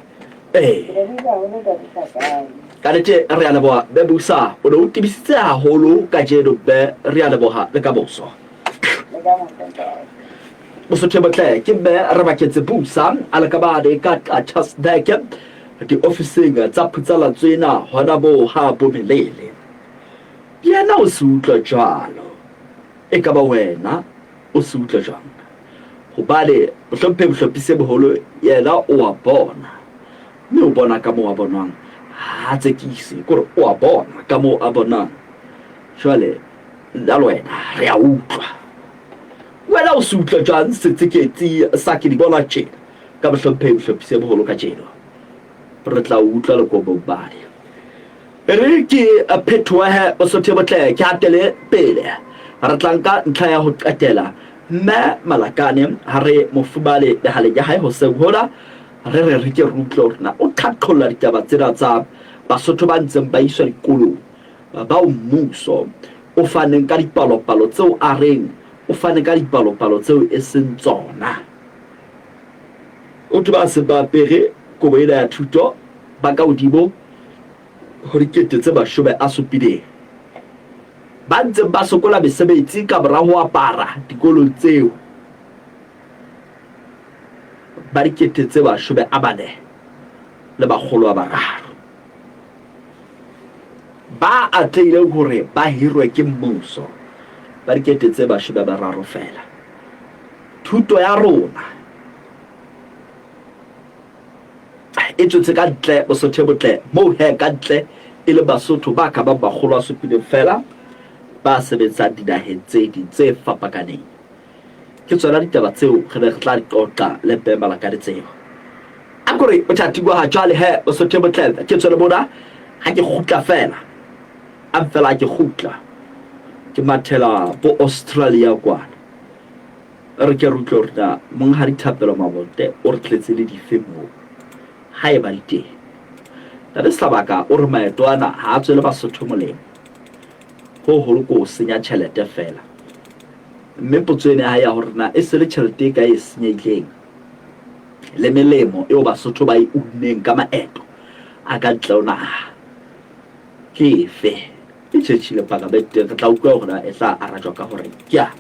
ke re di haholo ka Sakane ka lete re a leboha be busa o ne o tibisitse haholo ka jeno be re a leboha le ka boso le ka mafenka Mosotho botle ke be re baketse busa a le ka bane ka Chasdek di officing tsa phutsala tsena hona bo ha bo melele yena o se utlwa jalo e ka ba wena o se utlwa jang go bale bohlophise boholo yena o a bona mme o bona ka mo a bonwang ha tsekise gore o a bona ka mo a bonang jwale la wena re a utlwa wena o se utlwa jang setseketsi sa ke di bona tjena ka bohlophise boholo ka jeno re tla utlwa le go bobadi re ke phethohe o sothe botle ke hatele pele re tlanka ntlha ya ho qetela mme malakane ha re mofubale le hale ya hae ho se hola re ke rutlo na o thaqholla ditaba tsena tsa Basotho ba ntseng ba iswa dikolong ba o mmuso o faneng ka dipalopalo tseo a reng o fane ka dipalopalo tseo e seng tsona o tloba se ba pere ko ba ila ya thuto ba ka odibo ho dikete tse bashobe a supileng ba ntse ba sokola mesebetsi ka bra ho apara dikolong tseo ba dikete tse bashobe a bane le bagolo ba bararo ba atleile hore ba hirwe ke mmuso ba dikete tse bashobe ba bararo fela thuto ya rona e tsotse ka ntle Bosotho botle mo he ka ntle e le Basotho ba ka ba bagolo a supileng fela ba sebetsa dinaheng tse di tse fapakaneng ke tsona ditaba tseo re tla di qoqa le be malakane tseo a kore o thati go ha jwale he Bosotho botle ke tsona bona ha ke khutla fela a fela ke khutla ke mathela bo Australia kwana re ke rutlo rena mong ha dithapelo mabote o re tletse le difemo hae ba diteng la le sabaka o re maeto ana ha a tswele Basotho molemo ho holo ko senya tšhelete fela mme potswene ha ya hore na e se le tšhelete ka e senyehileng le melemo eo Basotho ba e unneng ka maeto a ka ntle ona ke fe e tšhetšhile paka bete re tla utlwa gore e tla arajwa ka gore ke a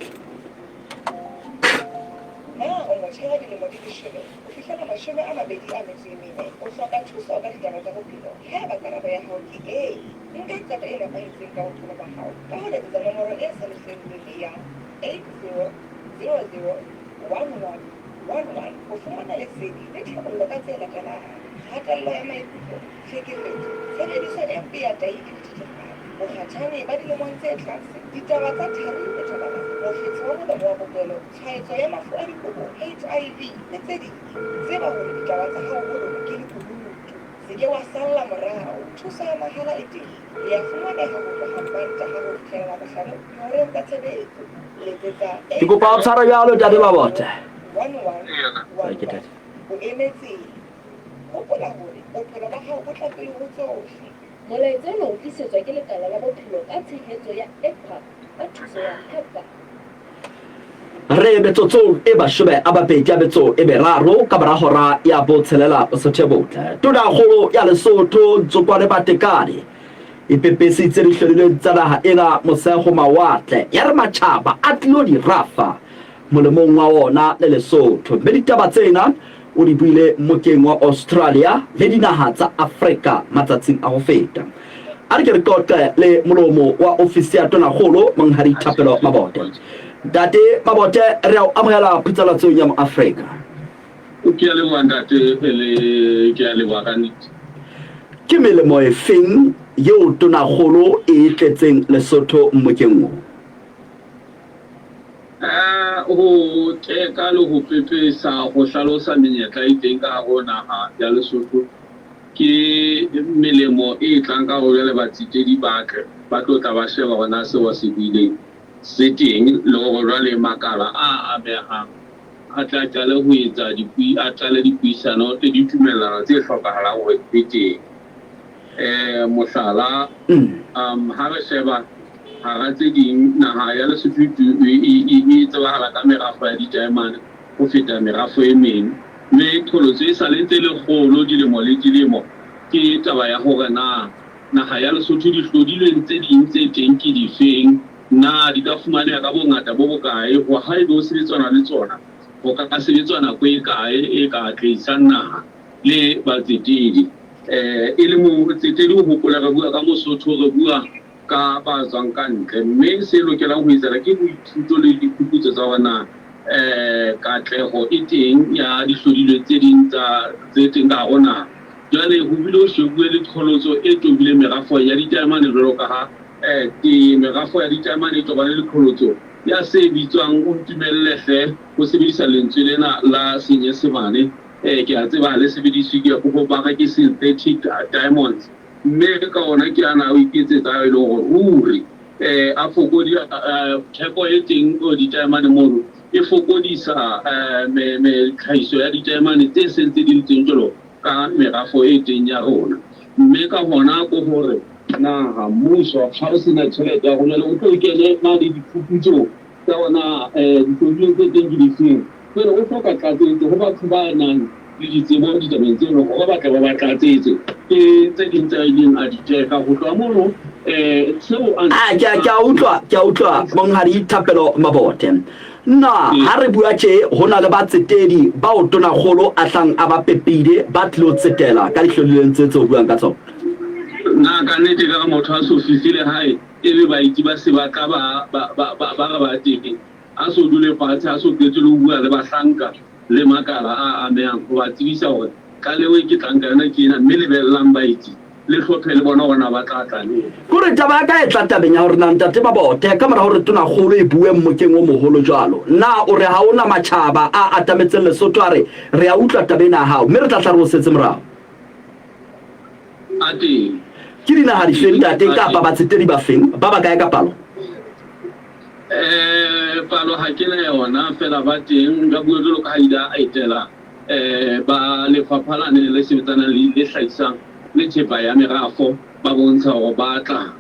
mashome a mabedi a metso e mene o hloka thuso ka ditaba tsa bophelo he ba karabo ya hao ke ee nka qeto e nepahetseng ka bophelo ba hao ka ho letsetsa nomoro e hlalositsweng ya 80001111 ho fumana lesedi le tlhabollo ka tse latelang kgatello ya maikutlo tlhekefetso tshebediso e mpe ya tahi le dithethefatsi bokgatjhane ba dilemong tse tlase ditaba tsa thari le thobalano mofetshe wa molomo wa popelo tshwaetso ya mafu a dikobo HIV le tse ding tseba hore ditaba tsa hao ho lona ke lekunutu se ke wa salla morao thuso ya mahala e teng ya fumaneha ho tloha manta ha ho fihlella bohlano horeng tsa tshebetso letsetsa ke kopa o tshwara jalo tate Mabote o emetseng hopola hore bophelo ba hao bo tla pele ho tsohle molaetsa ona o tlisetswa ke lekala la bophelo ka tshehetso ya EPA ka thuso ya HEPA re betso e bashobe a bapedi a betso e beraro ka bra hora ya botshelela Bosotho botle tona golo ya Lesotho tsokwane batekane ipepesi tse di hlolileng tsa naha ena mosego mawatle ya re matjhaba a tlilo di rafa molemong wa ona le Lesotho mme ditaba tsena o di buile mokeng wa Australia le dinaha tsa Afrika matsatsing a ho feta a re ke re qoqe le molomo wa ofisi ya tona golo Monghadi Thapelo Mabote Date Mabote re a amogela phutsalatso ya mo Afrika o ke a le mandate ele ke a le wakaniti ke melemo e feng yeo tona golo e tletseng Lesotho mokeng o ho teka le ho pepesa go hlalosa menyetla e teng ka go naha ya Lesotho ke melemo e tlang ka go le batsitedi ba tlo tla ba sheba gona se wa se buileng se teng le go jwale makala a behang a tla tla ho etsa a tla dipuisano tse di tumellano tse hlokahalang ho teng mohlala ha re sheba ha tse ding naha ya Lesotho e tsebahala ka merafo ya di-German ho feta merafo e meng mme qholotso e sa le ntse le kgolo dilemo le dilemo ke taba ya hore na naha ya Lesotho di hlodilweng tse ding tse teng ke difeng na di ka fumaneha ka bongata bo bokae ho haebe o sebetsana le tsona ho ka sebetswa nako e kae e ka tlisang naha le batsetedi e le mo tsetedi ho hopola re bua ka Mosotho re bua ka ba tswang ka ntle mme se lokelang ho etsa ke boithuto le diphuputso tsa bona katleho e teng ya dihlodilwe tse ding tse teng ka ona jwale ho bile ho shebuwe le qholotso e tobile merafo ya ditaemane jwalo ka ha merafo ya ditaemane e tobane le qholotso ya se bitswang o ntumellele ho sebedisa lentswe lena la Senyesemane ke a tseba le sebediswe ke go ba ke synthetic diamonds mme ka ona ke ana o iketsetsa e le hore a fokodi theko e teng o ditaemane mono e fokodisa tlhahiso ya ditaemane tse sentse di le teng jalo ka merafo e teng ya rona mme ka hona go hore naha mmuso ha o sena tjhelete ya rona le o tlo kene ma le diphuputso tsa ona ditlhodilwe tse teng ke difeng pele o hloka tlatsetso ho batho ba nang le ditsebo ditabeng tseno gore ba tla ba tlatsetse ke tse ding tsa ileng a di tjeka ho tloha mono seo ke a utlwa Monghadi Thapelo Mabote na ha re bua tje hona le ba tsetedi ba o tona kgolo a tlang a ba pepile ba tlo tsetela ka dihlodileng tse o buang ka tsona na ka nnete ka motho a so fifile hae e be ba itse ba se ba ka ba teng a so dule fatshe a so ketse le bua le bahlanka le makala a amehang ho ba tsebisa hore ka lewe ke tlanka yona ke ena mme le bellang ba itse le hlophe le bona bona ba tlatlane kore taba ka e tlatabeng ya hore ntate Mabote ka mara hore tona kgolo e bue mmokeng o moholo jwalo na o re ha ona matjhaba a atametseng Lesotho a re a utlwa tabeng ya hao mme re tla tla re setse morao ate ke dinaha di feng ntate kapa batsetedi ba feng ba ba kae ka palo palo ha ke na yona fela ba teng ga bua jalo ka ida a etela ba lefapha la ne le sebetsana le hlahisang le tshepa ya merafo ba bontsha hore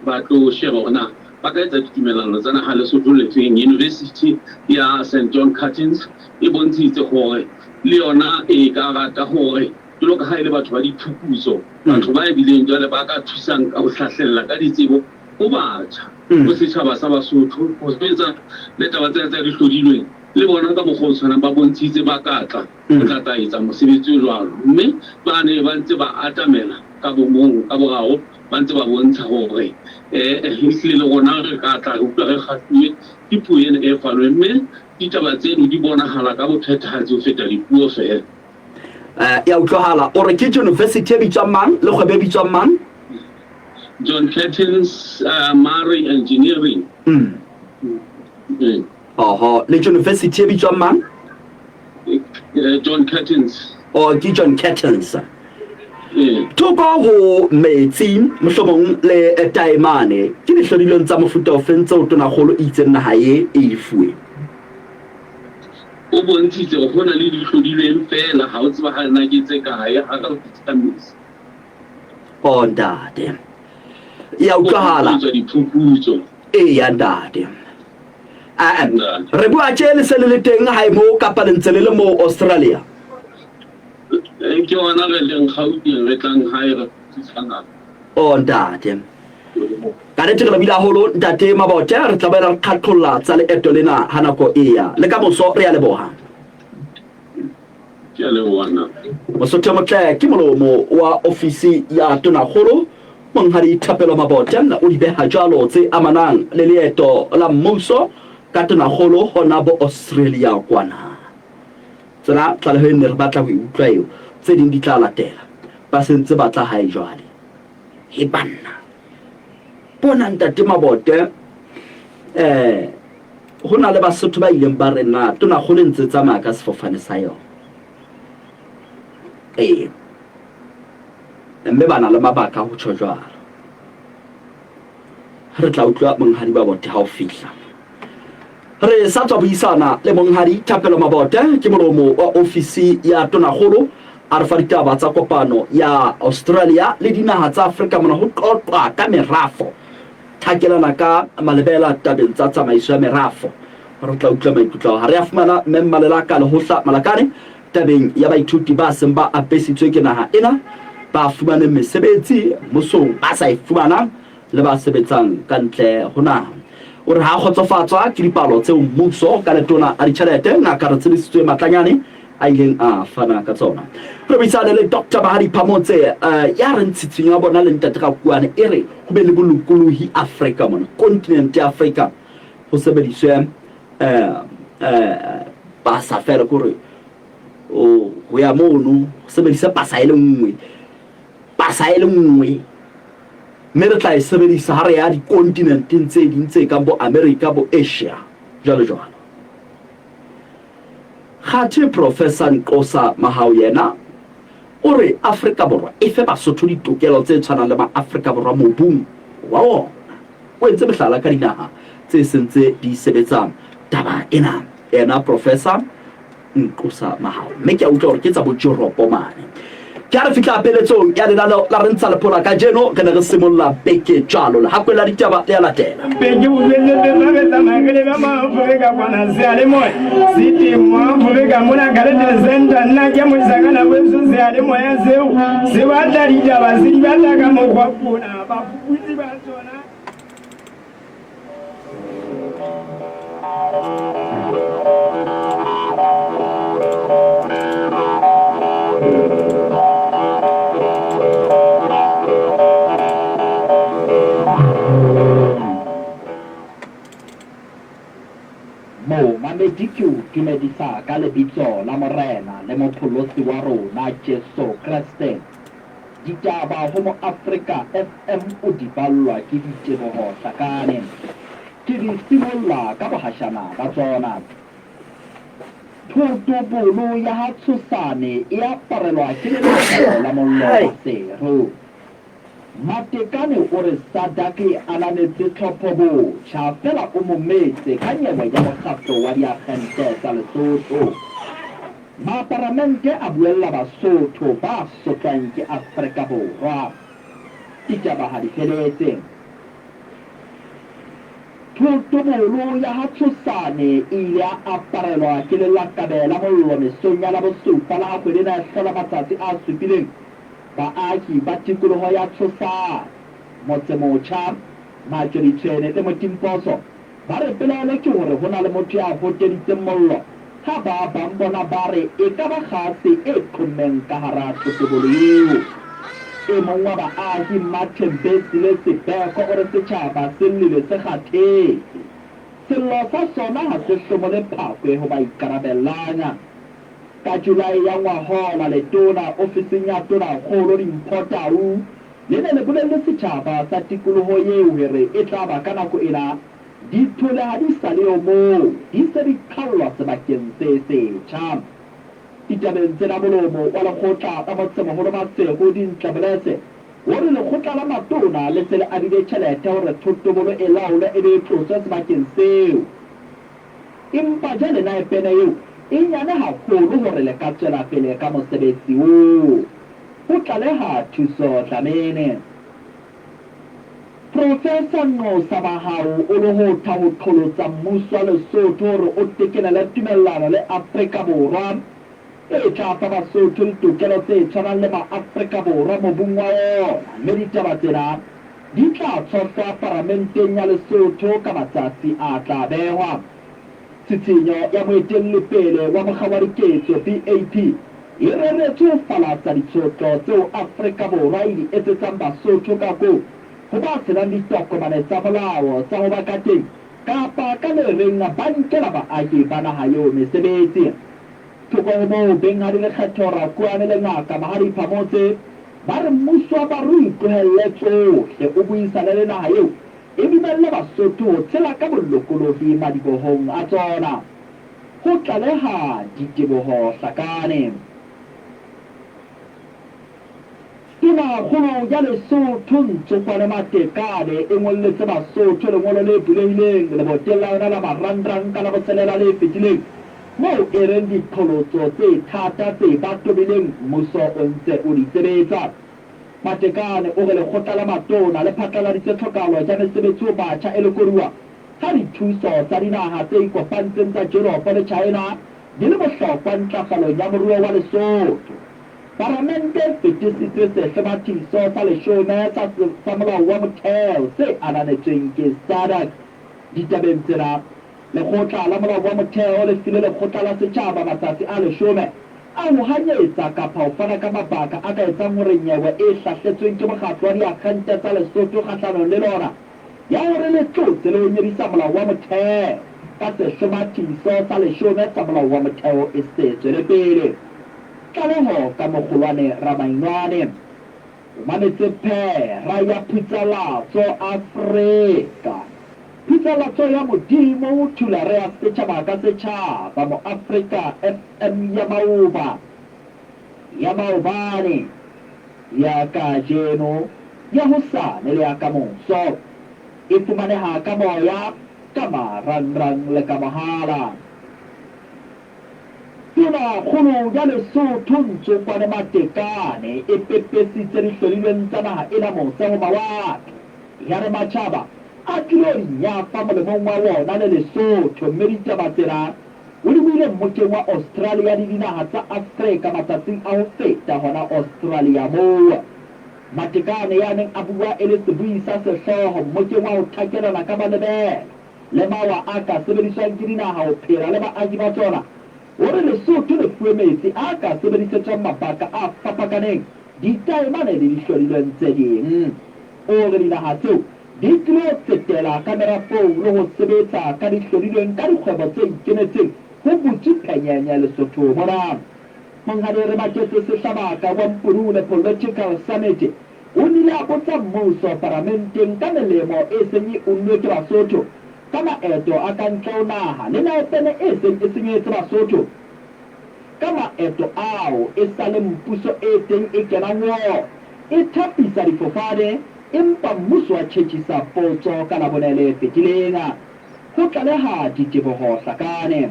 ba tlo sheba ona ba ka etsa ditumellano tsa naha Lesotho le feng University ya St John Catins e bontshitse hore le yona e ka rata hore jalo ka ha ile batho ba diphuputso batho ba ebileng jwale ba ka thusang ka ho hlahlella ka ditsebo o batjha ho setjhaba sa Basotho ho sebetsa le taba tsa dihlodilweng le bona ka mogolo tshwana ba bontshitse ba katla ka etsa mosebetsi o jwalo mme ba ne ba ntse ba atamela ka bomong ka borao ba ntse ba bontsha hore ehlile le rona re ka tla utlwa re kgathuwe ke puo ena e falweng mme ditaba tseno di bonahala ka bophethahatsi ho feta dipuo fela ya utlwahala o re ke university e bitswang mang le kgwebo e bitswang mang John Catins Murray Engineering le university e bitswang mang John Catins ke John Catins thoko ho metsi mohlomong le taemane ke dihlodilong tsa mofuta o feng tseo tona kgolo itseng naha e fuwe o bontshitse go bona le dihlodilweng fela ha o tseba ha nna ke tse kae ha ka tsamisa ntate ya utlwahala diphuputso ya ntate re bua tje le se le teng ha mo kapa le ntse le mo Australia ke ona re leng Gauteng re tlang hae re tsanga ntate ka re tla bila holo ntate Mabote re tla ba re khatlolla tsa le eto lena ha nako e ya le ka moso re ya leboha ke le bona Mosotho motle ke molomo wa ofisi ya tona kgolo Monghadi Thapelo Mabote o di beha jalo tse amanang le leeto la mmuso ka tona kgolo hona bo Australia kwana tsena tla le ne re batla go utlwa eo tse ding di tla latela ba sentse ba tla hae jwale he banna bona ntate Mabote hona le Basotho ba ileng ba rena tona kgolo ntse tsamaya ka sefofane sa yona mme bana le mabaka ho tsho jwalo re tla utlwa Monghadi Mabote ha o fihla re sa tswa buisana le Monghadi Thapelo Mabote ke molomo wa ofisi ya tonakgolo a re fa ditaba tsa kopano ya Australia le dinaha tsa Afrika mona ho qoqwa ka merafo thakelana ka malebela tabeng tsa tsamaiso ya merafo re tla utlwa maikutlo ha re a fumana memmalela ka le hohla malakane tabeng ya baithuti ba seng ba apesitswe ke naha ena ba fumane mesebetsi mosong ba sa e fumanang le ba sebetsang ka ntle ho naha o re ha khotsofatswa ke dipalo tseo mmuso ka letona a ditjhelete ngaka re tsebisitswe matlanyane a ileng a fana ka tsona re bisane le Dr. Bahari Phamotse ya re ntshitseng ya bona le ntate ka kuane e re ho be le bolokolohi Afrika mona continent ya Afrika ho sebediswe ba sa fela gore o ho ya mono sebedisa pasa e le nngwe mme re tla e sebedisa ha re ya dikontinenteng tse ding tse kang bo America bo Asia jalo jalo khathe Professor Nkosa Mahao yena o re Afrika Borwa e fe Basotho ditokelo tse tshwanang le ba Afrika Borwa mobung wa ona o entse mehlala ka dinaha tse sentse di sebetsang taba ena Professor Nkosa Mahao mme ke a utlwa hore ke tsa bojoropo mane ke a re fitla peletsong ya lenaneo la re ntsha lephola ka jeno ke ne re simolla beke jalo le hakwela ditaba le ya latela Beke ulele mabeta magele mama Afrika kwana ziale moy siti mwa Afrika muna galete zenda na jamu zakana wezo ziale moy zeu siwata dijaba zibata kama kwa kuna bafuzi batona mo mamediku dumedisa ka lebitso la morena le mopholosi wa rona Jesu Kriste ditaba ho mo Africa FM o di ballwa ke diteboho hlakane ke di simolla ka bohashana ba tsona thotobolo ya ha tshosane e aparelwa ke le la mollo sero Matekane o re Sadaki ananetse tlhophobo tjha fela o mometse ka nyewe ya mokgatlo wa diagente tsa Lesotho maparamente a buella Basotho ba sotlwang ke Afrika Borwa ditaba ha di feletse thotobolo ya ha tshosane e ile a aparelwa ke lelakabela mollo mesong ya la bosupa la kgwedi na hlola matsatsi a supileng baagi ba tikoloho ya Tshosa motse motjha majoritswene le motimposo ba re pelele ke hore ho na le motho ya hoteditseng mollo ha ba bang bona ba re e ka ba kgase e qhommeng ka hara thotobolo eo e mong wa baagi Martin Besile Sebeko o re setjhaba se llele se kgathetse sello sa sona ha se hlomole phakwe ho ba ikarabellanya ka July ya ngwahola letona ofising ya tona kgolo Dimpho-Tau le ne le bolelle setjhaba sa tikoloho eo hore e tla ba ka nako ena dithole ha di sa le moo di se di qhallwa sebakeng se setjha ditabeng tsena molomo wa lekgotla ka motsemoholo Masego Dintlebelese o re lekgotla la matona le se le abile tjhelete hore thotobolo e laolwe e be e tloswe sebakeng seo empa jwale na e pene eo e nyane haholo hore le ka tswela pele ka mosebetsi oo ho tlaleha thuso Dlamini Professor Nkosa Mahao o le ho tha ho qholotsa mmuso wa Lesotho hore o tekelele tumellano le Afrika Borwa e tla fa Basotho ditokelo tse tshwanang le ma-Afrika Borwa mobung wa ona mme ditaba tsena di tla tshoswa paramenteng ya Lesotho ka matsatsi a tla behwa tsitshinyo ya moetellepele wa mokgawadiketso BAP e reretswe ho falatsa ditshotlo tseo Afrika Borwa e di etsetsang Basotho ka ko ho ba senang ditokomane tsa molao tsa ho ba ka teng kapa ka le reng ba nkela baagi ba naha eo mesebetsi thoko ho moo beng ha di lekgetho Rakoane le ngaka Bahari Phamotse ba re mmuso wa barui tlohelle tsohle o buisane le naha eo e dumelle Basotho ho tshela ka bolokolohi madibohong a tsona ho tlaleha diteboho hlakane Tonakgolo ya Lesotho Ntsotswana Matekane e ngolletse Basotho lengolo le bulehileng leboteng la yona la marangrang ka la botshelela le fetileng moo e reng diqholotso tse thata tse ba tobileng mmuso o ntse o di sebetsa Matekane o re lekgotla la matona le phatlaladitse tlhokalo ya mesebetsi o batjha e lekoriwa ha dithuso tsa dinaha tse ikopantseng tsa Europe le China di le bohlokwa ntlafalong ya moruo wa Lesotho Parlamente fetisitswe sehlomathiso sa leshome sa molao wa motheo se ananetsweng ke SADC ditabeng tsena. Lekgotla la molao wa motheo le file lekgotla la setjhaba matsatsi a 10 a ho hanyetsa kapa ho fana ka mabaka a ka etsang hore nyewe e hlahletsweng ke mokgatlo wa diakhente tsa Lesotho kgahlanong le lona ya hore le tlotse le ho nyedisa molao wa motheo ka sehlomathiso sa 10 sa molao wa motheo e se tswele pele. Tlaleho ka mokgolwane Ramainwane o mametse phera ya Phutshalatso Afrika. Phutshalatso ya modimo thulare ya setjhaba ka setjhaba mo Afrika FM ya maobane ya kajeno ya hosane le ya kamoso e fumaneha ka moya ka marangrang le ka mohala. Tona kgolo ya Lesotho Ntsotswana Matekane e pepesitse dihlodilweng tsa naha ena mose ho mawatle ya re matjhaba a tlilo nyafa molemong wa wona le Lesotho, mme ditaba tsena o di buile mmoteng wa Australia le dinaha tsa Afrika matsatsing a ho feta hona Australia moo. Matekane ya neng a bua e le sebui sa sehlooho mmoteng wa ho thakelana ka malebela le mawa a ka sebediswang ke dinaha ho phela le baahi ba tsona hore Lesotho le fuwe metsi a ka sebedisetswang mabaka a fapakaneng ditaemane le dihlodilweng tse ding. O re dinaha tseo di tlilo tsetela ka merafong le ho sebetsa ka dihlodilweng ka dikgwebo tse ikemetseng ho butse phenyanya Lesotho mona. Monghadi re maketse sehlabaka wa Mpurule Political Summit o nile a botsa mmuso paramenteng ka melemo e seng e unwe ke Basotho ka maeto a ka ntle ho naha le naepene e seng e senyetse Basotho ka maeto ao e sa le mpuso e teng e kenang ho e thapisa difofane empa mmuso wa tjhetjhisa potso ka Labone le fetileng ho tlaleha diteboho Hlakane.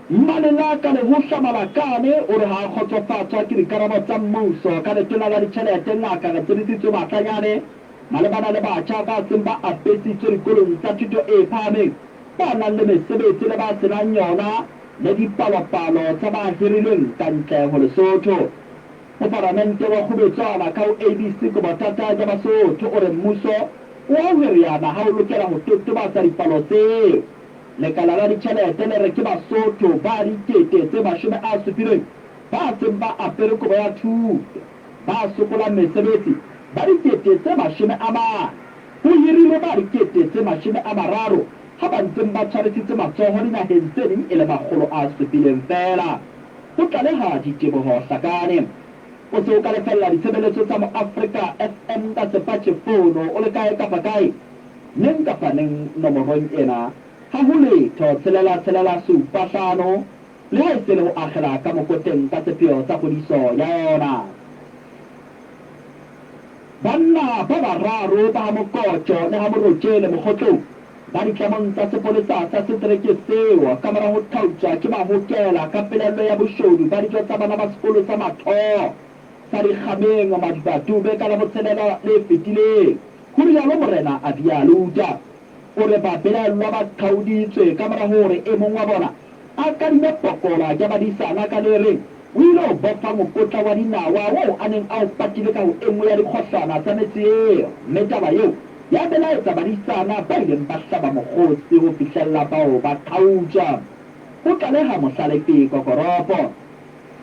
Mmalelaka le ho Hlamalakane o re ha kgotsofatswa ke dikarabo tsa mmuso ka letona la ditjhelete ngaka re tsedisitswe mahlanyane malebana le batjha ba seng ba apesitswe dikolong tsa thuto e phahameng ba nang le mesebetsi le ba senang yona le dipalopalo tsa ba hirilweng ka ntle ho Lesotho. Ho Parlamente wa Kgubetswana ka ho ABC ko bothata ja Basotho o re mmuso o a hweriana ha o lokela ho totobatsa dipalo tseo. Lekala la ditjhelete le re ke Basotho ba ditete tse 70 ba seng ba apere kobo ya thuto ba sokolang mesebetsi ba ditete tse 40 ho hirilwe ba ditete tse 30 ha ba ntseng ba tshwarisitse matsoho dinaheng tse ding e le 700 fela. Ho tlaleha diteboho Hlakane. O se o ka lefella ditshebeletso tsa mo Afrika FM ka sepatjhe fono o le kae kapa kae neng kapa neng nomorong ena ha ho letho 665 le ha e se le ho akgela ka mokoteng ka sepheo sa kgodiso ya yona. Banna ba bararo ba ha Mokotjo le ha Morojele Mokgotlong ba ditlamong tsa sepolesa sa setereke seo ka mora ho thaotswa ke mahokela ka pelello ya boshodu ba dijo tsa bana ba sekolo sa Mathoho sa dikgameng Madibatube ka la botshelela le fetileng. Ho rialo Morena Abiyaluta o re ba belellwa ba qhauditswe ka mora hore e mong wa bona a kadime pokola ya badisana ka le reng o ile ho bofa mokotla wa dinawa oo a neng a o patile ka ho e nngwe ya dikgohlwana tsa metsi eo, mme taba eo ya belaetsa badisana ba ileng ba hlaba mokgotsi ho fihlella bao ba qhautswa. Ho tlaleha Mohlalefi Kokoropo.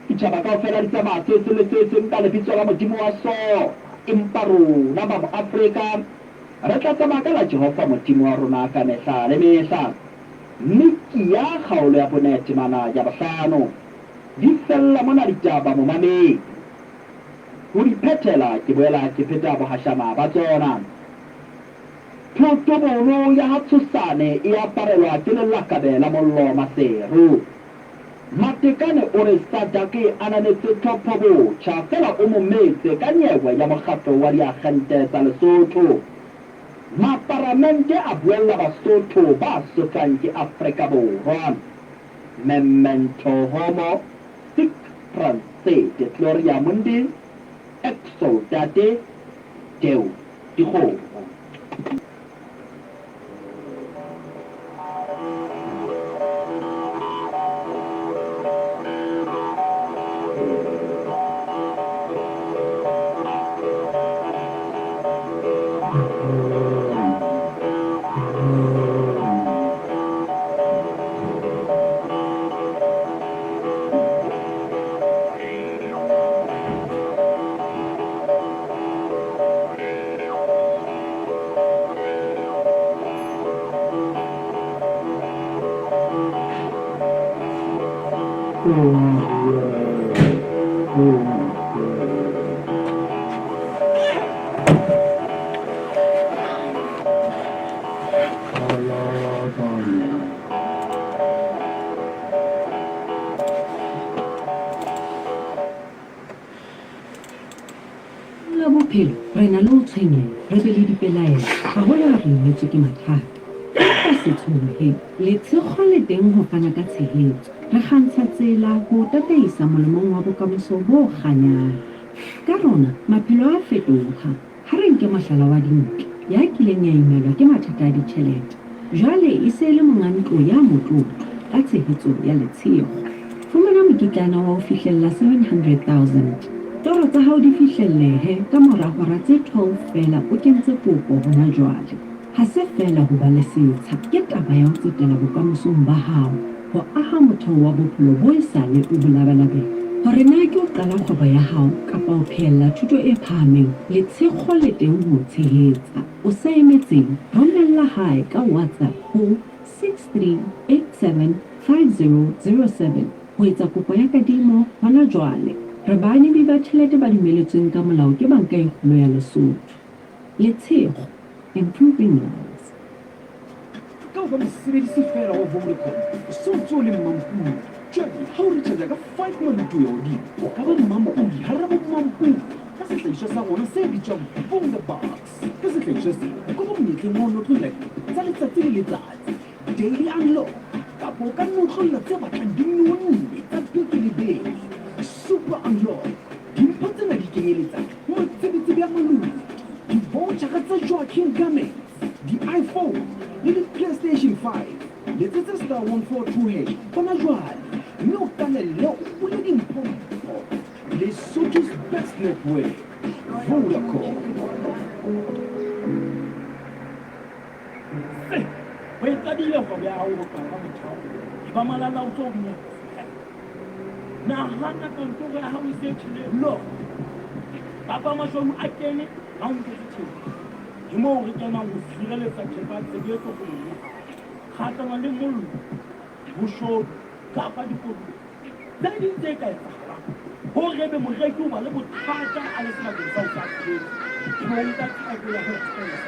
Ditjhaba kaofela di tsamaya se le se seng ka lebitso la Modimo wa so empa rona ba mo Afrika re tla tsamaya ka la Jehova Modimo wa rona ka mehla le mehla. Mme ke ya kgaolo ya bonete mana ya bohlano di fella mona ditaba mo mamedi ho di phethela ke boela ke pheta bohashama ba tsona. Thotobono ya Hatshosane e aparelwa ke lelakabe la mollo Maseru. Matekane o re SADC e ananetse tlhopho botjha fela o mo metse ka nyewe ya mokgatlo wa diakhente tsa Lesotho. Maparamente a buella Basotho ba sotlang ke Afrika Borwa. Memento Homo Sic Transit Gloria Mundi Exodate Deo Dikgomo. La bophelo re na le ho tshwenyeha re be le dipelaelo haholo ha re imetswe ke mathata ka setsholohe le tshekgo le teng ho fana ka tshehetso re kgantsha tsela ho tataisa molemong wa bokamoso bo kganyang ka rona maphelo a fetoha ha re nke mohlala wa dintle ya kileng ya imelwa ke mathata a ditjhelete jwale e se le monga ntlo ya motlotlo ka tshehetso ya letshego fumana mokitlana wa ho fihlella 700,000 toro tsa hao di fihlellehe ka mora hora tse 12 fela o kentse kopo hona jwale ha se fela ho ba le setsha ke taba ya ho tsetela bokamosong ba hao ho aha motheo wa bophelo bo e sale o bolabalabela hore na ke o qala kgwebo ya hao kapa o phehella thuto e phahameng le tshekgo le teng ho tshehetsa o sa emetseng romella hae ka WhatsApp ho 63875007 ho etsa kopo ya kadimo hona jwale re baani ba tjhelete ba dumeletsweng ka molao ke banka e kgolo ya Lesotho letshego improving lives ka o ba mosebedisi fela wa Vodacom so tswe le mampudi jwale ha o re tjhelete ka 5 maluto ya hodimo o ka ba mampudi ha re bo mampudi ka sehlahiswa sa rona se bitswang Box ka sehlahiswa se o ka ba monyetleng wa ho notlolla tsa letsatsi le letsatsi daily unlock kapa o ka notlolla tse batlang di nonne tsa beke le beke super unlock dimpho tsena di kenyeletsa motsebetsebi ya malodi di-vouchera tsa Joaquin Gomez di-iPhone le di-PlayStation 5 letsetse star 142 hona jwale mme o qalelle o bule dimpho Lesotho's best network Vodacom ho etsadile kgwebo ya hao bokana ka mothao ba malala o tlo bua nahana kantoro ya hao e se tjhelete lo papa mashodu a kene ha o nke ditjhelete ke moo re kenang ho sireletsa thepa tshebetso go le kgatlana le mollo boshodu kapa dikotsi tse ding tse ka etsahalang hore be moreki o ba le bothata a le sebakeng sa ho sa tjhelete ke mo nka tsako ya ho tsela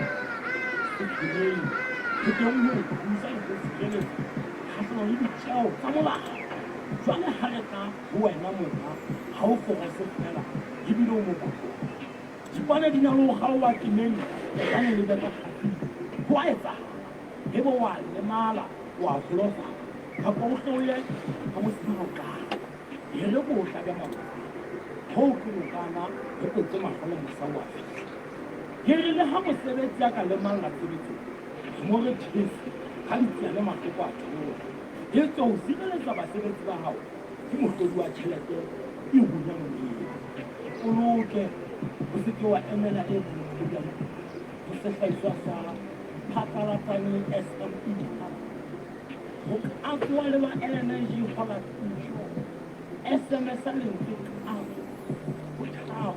ke teng ho thusa le ho sireletsa kgatlana le ditjeo tsa molao jwale ha re tla ho wena motho ha o forese fela ebile o mokotlo dipane di na le ho kgaowa temeng ka ne le betsa ho a etsahala ebe wa lemala wa hlosa kapa o hloye ka mosima o qala e re ko hlaga mabaka ho ke o kana le ko tse maholo mosawa ke re le ha mosebetsi ya ka le manga tshebetso mo re tshese ha ditya le mahloko a tshola e tso o sireletsa basebetsi ba hao ke mohlodi wa tjhelete e bunyang mme o loke o se ke wa emela e bunyang o se hlaiswa sa phatalatane SME ho akwa le ba energy hola tsho SMS a lentswe a o thao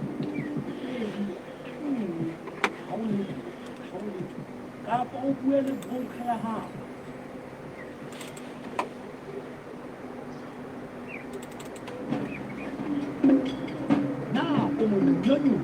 ha o le kapa o bue le broker ya hao Monyonyo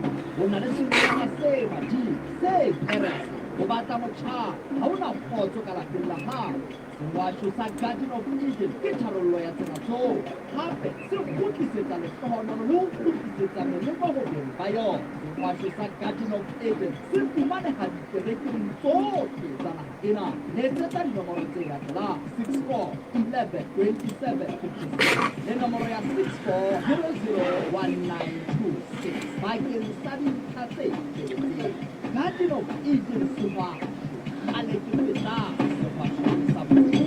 o na le senyana se badile se perese o batla motjhaba ha o na kgotso ka lapeng la hao sengwasho sa Garden of Eden ke tharollo ya tsena tseo hape se kgutlisetsa lehlohonolo le ho kgutlisetsa melemo ho beng ba yona sengwasho sa Garden of Eden se fumaneha diterekeng tsohle tsa naha ena letsetsa dinomoro tse latelang 64 11 27 56 le nomoro ya 64 00 1926 bakeng sa dintlha tse tsheletseng Garden of Eden sewa a lekefetsa sefahleho sa botho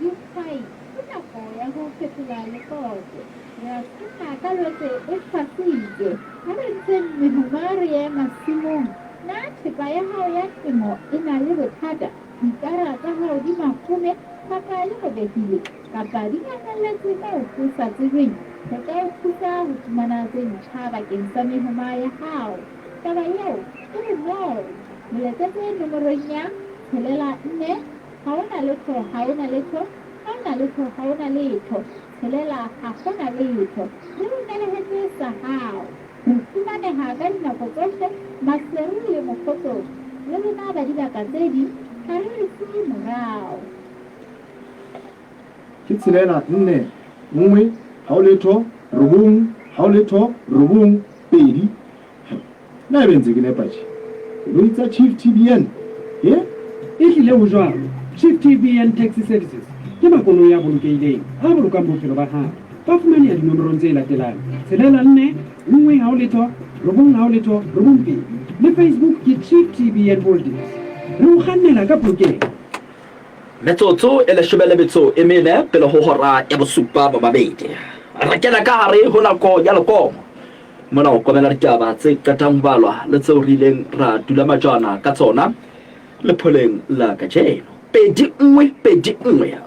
dihwai ke nako ya ho fetola lekotlo ya sena ka lwetse e fasitse ha re ntse mehoma re ya masimong na thepa ya hao ya temo e na le bothata dikara tsa hao di makgome kapa le robehile kapa di nyamelletse ka ho sa tsebeng re ka o thusa ho fumana tse ntjha bakeng sa mehoma ya hao taba eo ke bonolo letsetse nomorong ya tshelela 4 ha hona letho ha hona letho ha hona letho ha hona letho tshelela ha hona letho le nelehetse sa hao re fumaneha ka dinako tsohle maseru le mokgotlong le lona ba dibaka tse ding ha re re se morao ke tshelela 4 1 ha o letho robong ha o letho robong 2 na benze ke nepachi lo itsa Chief TBN e tlile ho jwalo Chief TBN Taxi Services ke makoloi ya bolokehileng a bolokang bophelo ba hao ba fumaneha dinomorong tse latelang tshelela 4 1 ha o letho robong ha o letho robong 2 le Facebook ke Chief TBN Holdings re o kgannela ka polokeho metsotso e leshome le metso e mene pele ho hora ya bosupa ba babedi re kena ka hare ho nako ya lekomo mona o komela ditaba tse katang balwa le tse rileng ra dula majana ka tsona le pholeng la kajeno pedi nngwe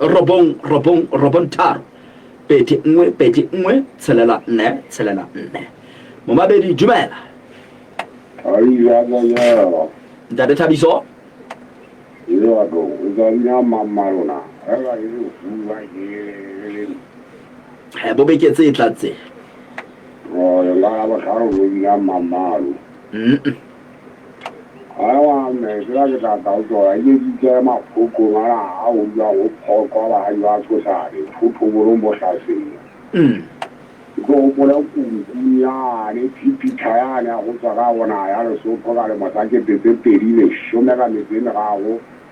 robong tharo pedi nngwe tshelela 4 mo mabedi dumela ntate Thabiso bobeketse e tlatse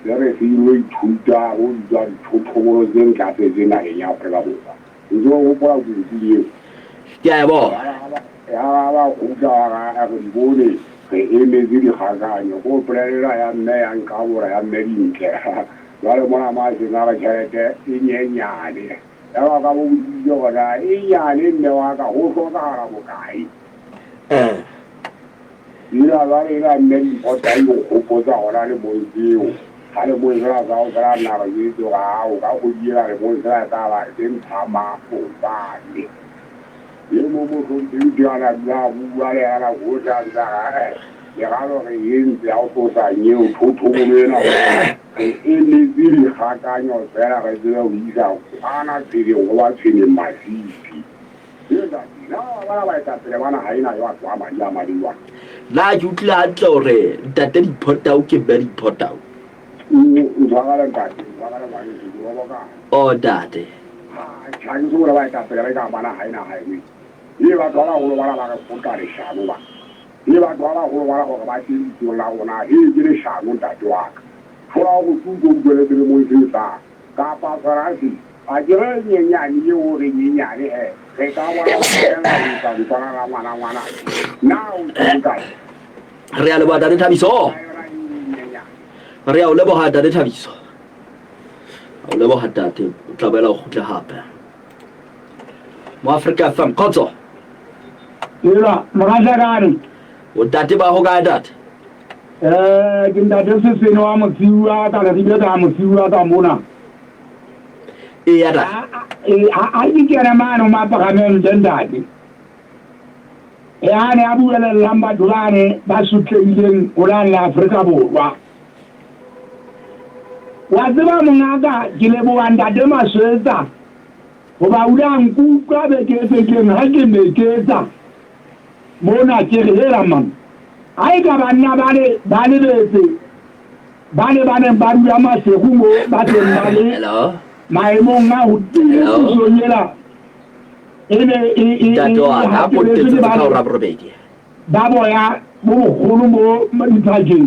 There is a tuta who done two in Catherine in Africa. You go with you. Yeah, boy. Everybody, the image in Hagan, your whole player I am there and cover I am making care. One of my character in Yanyadi. Ever with your guy, in the Waka, who got a guy. You are very many what I hope for our animals you. Ada muisra kau kerana nak itu kau uji lah muisra tahu tim sama pun ni. Ia mungkin kunci dia nak buat ada urusan dah. Ya kalau ini jauh tu saya ni tutu ni nak. Ini diri hakanya saya kerja visa. Anak diri orang sini masih. Ia dah. Nah, mana baik tak terima nak hari nak jawab apa macam mana. La jutla atore, date potau ke beri potau. Oh, daddy. Chinese would like that, but I got one high now. You are going to want to put out a shadow. You are going to want to buy you to allow when I hear the shadow that you are. For all who go to the moon, Kapa Sarasi. I get you in Yanni. Take out one now. Real about that time so. Real level had that time so. I'll never had that travel to happen. Africa from Koto. Ira, Marajari. Would that about who got that? This is I'm a few out of the I'm a few out of Mona. I think you're a man on my Paramel Dendati. Yani Abu Lamba Dulane, Basukin, Ulan Africa. Wazima Munaga, Gilebu and Adema Seta. Ubaudan Kuka, the Kesen, Hakim, the Kesa. Mona Chiraman. I got another Bani, Bani, Badama, Sehumo, Bani. Hello. My Mona would be Yella. Baboya, Hulumo, Manitaji.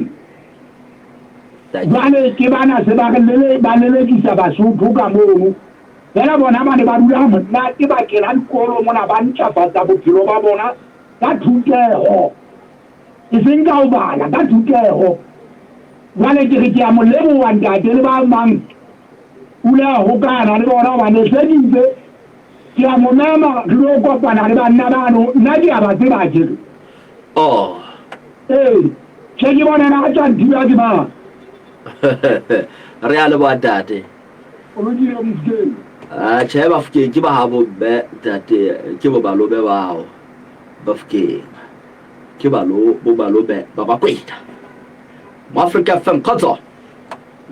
Bane Kibana Sebakale, Baneleki Sabasu, Tukamu. Then I want to have a Badam, not if I can call on a bunch of Tabukirobabona. That took care of. It's in Galbana, that took care of. One of the Jamu and I tell about Mang Ula Hokana and all and the second day. Kiamonama, Gloko, and Nabano, Nadia Bazibaji. Oh, hey, check you on an Achan Diagima. Real about that. Cheva of Kibahabo bet that Kibalo Bevao, Buffke, Kibalo, Bubalo bet, Baba Quita. Africa from Koto.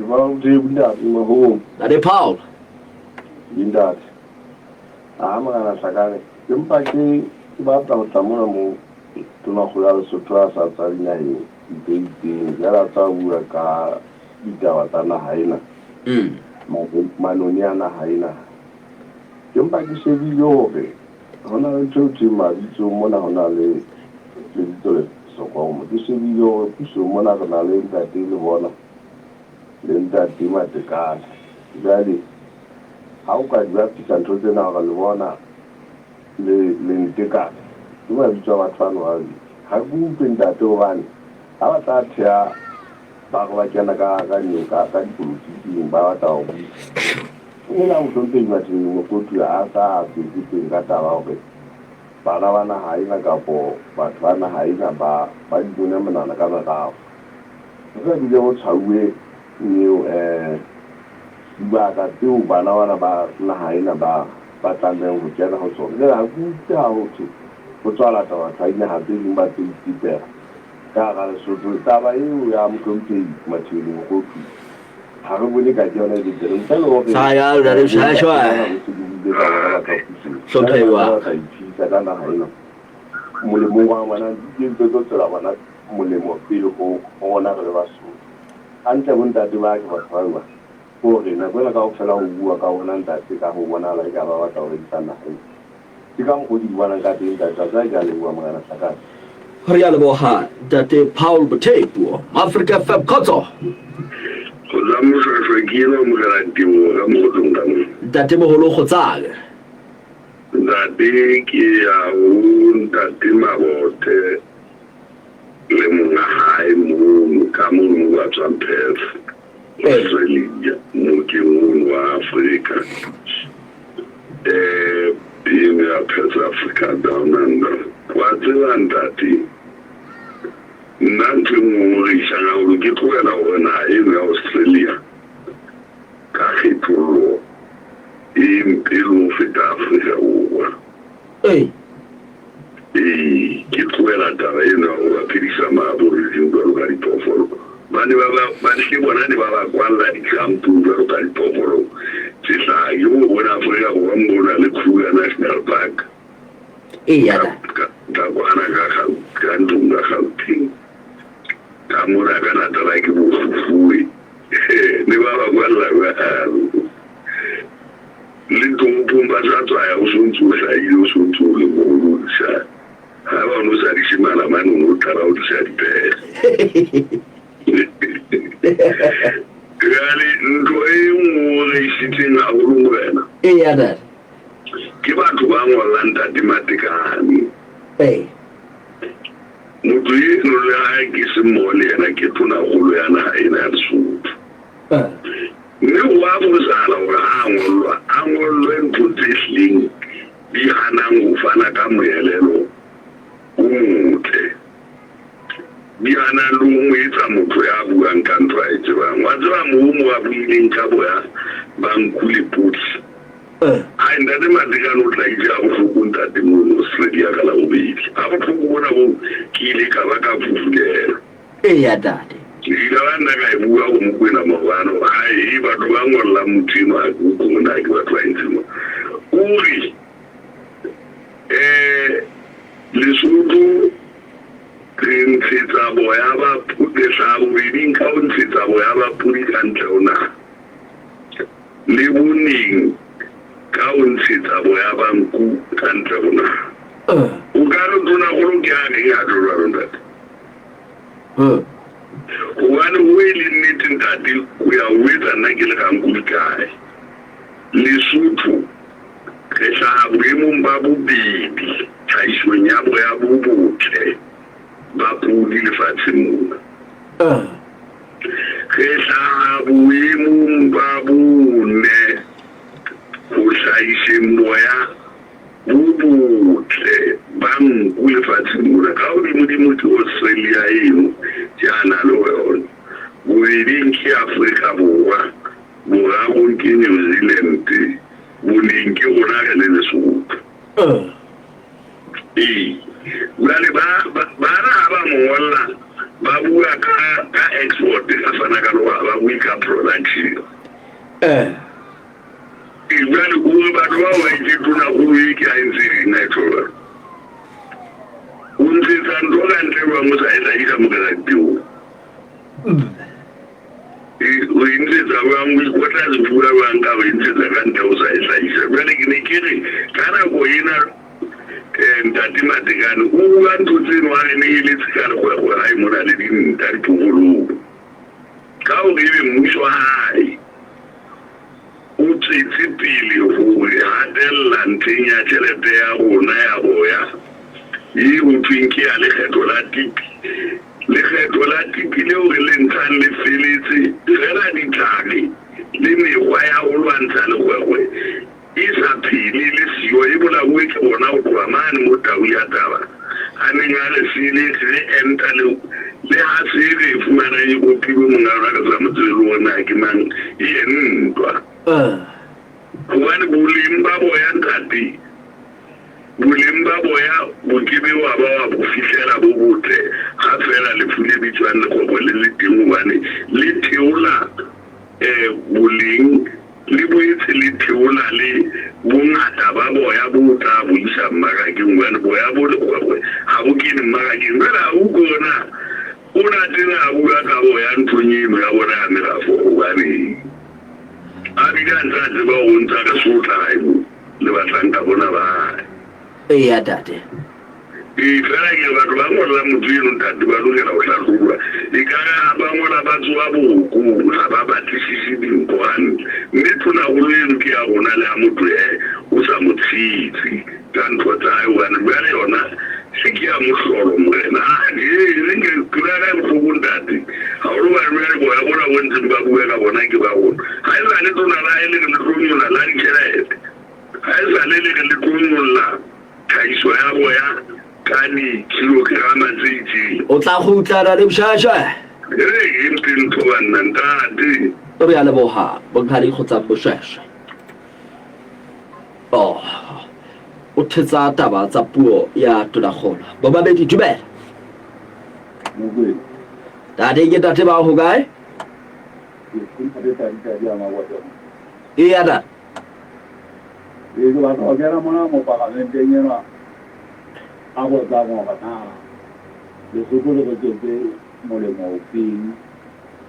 ba uthi bundati mahong Ade Paul bindati amana sakane empa ke ba tla tsamona mo tona go ya Lesotho sa tsarinya e ya la tsa bua ka ditaba tsa nahaina manoni a nahaina empa ke shebile hore hona le tshotse mabitso mona hona le ditole sokwa mo ke shebile hore puso mona ka na le ntate le bona le ntate matekana jale ha o ka dira pisa ntho tsena ga le bona le ntekana ke mabitso a batho ano ha go utlwe ntate o bane ha ba tla thea ba go ba kena ka dipolotiki ba batla go una mo tlhompeng batho mo kotu a sa tsitseng ka taba gore bana ba nahaina kapo batho ba nahaina ba di bone monana ka magago go bile go tshauwe neo dibaka tseo bana bana ba nahaina ba tlamehang go kena go tsone le ga go utse ga gotho go tswala taba tsaina ga tse dingwe ba tse ditipela ka ga Lesotho taba eo ya motlhompeng mathelo mo kotu ha re bone ka tsona le tsere ntse le gore sa ya re sa shwa so taiwa ka itse ka nahaina molemo wa bana di ntse tso tsela bana molemo pele go bona re ba so antle go ntate ba ke ba tshwarwa gore na bona ka go fela go bua ka bona ntate ka go bona la ka ba batla go itsana ke ka go di bona ka teng ka tsa ja le bua mogana sakana re ya leboga Ntate Paul Botepo Africa FM Khotso go la mo sa ke no mo ga timo ga mo tsonga Ntate Moholo Khotsale ntate ke ya o ntate Mabote le mona hae mo ka mo wa Tsamphef Australia mo ke mo wa Africa being a Africa down under what's ntate nanti mo ri shanga o ke tloela ona e Australia ka khitolo impilo feta Africa uwa ke tloela taba ena o phedisa mabore di go ga dipofolo bane ba ke bona ne ba kwalla di kampu go ga dipofolo tsela yo bona Africa go mbona le Kruger National Park ya ka bona ka ndunga gauteng ka mona ka na tala ke bo fuwe ne ba kwalla ba le ntong ba tsa ya o sontso sa ilo sontso le go sha ha ba no sa di shimala mano no tala o sa di pe gale ndo e mo le siting a o ngwana ya da ke batho ba ngolla ntate matekane motho ye no le ha ke se mo le yana ke tona golo yana ina Lesotho mme wa bosala gore a ngolwe ntho tse hleng di ganang go fana ka moelelo o motle di gana le o etsa motho ya buang ka ntho a e tsebang wa tseba mo a buileng ka boya bankule potsi ai ntate matekane o tla itse a botlhoko ntate mo Australia ka la bobedi a botlhoko bona bo ke ile ka ba ka fufulela ya dade ila nna ka bua go mo kwena mabano ai batho ba ngolla mothimo a go bona ke batho ba intimo uri Lesotho ke ntsetsa boya ba puke sa bobedi ka o ntsetsa boya ba pudi ka ntle ona le boning ka o ntsetsa boya ba nku ka ntle ona o ka re tsona go ke a ke a tlola ntate one way limit ntate o ya wetsa nna ke le ka nku kae Lesotho ke sa boemong ba bobedi tlhaisong ya boya bo botle ba pudi lefatsheng mona ke sa boemong ba bone go tlhaiseng boya bo botle ba nku lefatsheng mona ka godimo ke Australia eno jaana le yone bobeding ke Africa Borwa boragong ke New Zealand boleng ke gona ge le Lesotho jale bana ga ba ngolla ba bua ka export ka fana ka roa ba bua ka production jwale o batho ba wa itse tona go e ke a ntse na tsola o ntse tsanto ka ntle ba mo sa ela ika mo ka dio o ntse tsa ba mo go tla le bua ba nka o ntse tsa ka ntle o sa ela ika jwale ke ne ke re kana go ina ntati matekane o bua ntho tseno a re ne e le tsikare go ai mo na le dinta dipogolo ka o re be mmuso hae o tsitse pele go hatella ntleng ya tšhelete ya rona ya boya e go tweng ke ya lekgetho la tipi leo re le ntshang le feletse fela ditlhare le mekgwa ya go lwantsha legwegwe e sa phele le sio e bolaue ke bona go tloga mane mo tau ya taba a neng a le sele re enta le ha se re fumanang e kopiwe mongaro a ka tsa motswelo ona ke mang e entwa gobane boleng ba boya ntate boleng ba boya bo kebe wa ba wa bo fitlhela bo botle ga fela lefu le bitswang lekgobo le le teng gobane le theola boleng le boetse le theola le bongata ba boya bo tla bo isa mmarakeng gobane boya bo lekgwegwe ga bo kene mmarakeng fela ga bo kona o na tena a bua ka boya nthong eno ya bona ya merafo gobane a bile a ntse a tseba go ntsa ka sotlago le batlanka bona ba eya tate fela ke batho ba ngola motho eno ntate ba lokela go tlhatlhoba e kare ga ba ngola ba tsoa boko ga ba batlisise dinko gantle mme thonagolo eno ke ya gona le ya motho o sa mo tshitse ka ntho tsae gobane bjale yona se ke ya motlholo morena ke kry-a ka botlhoko ntate ga olo bane bjale boya bona bo ntseng ba bua ka bona ke ba gona ga e sa le tona la e le re le tlonola la ditšhelete ga e sa le le re le tlonyolla tlhagiso ya boya ka di-kilograma tse itseng o tla go utlana le bošašwa e mpe ntho banna ntate re ya leboga bonghadi go tsa bošašwa o thetsa taba tsa puo ya tonakgolo bo babedi dumela tate ke tate ba go kae ya ba go kera mona mo parlamenteng ena a go tsa mo bana le sekolo go tsetse molemo o peng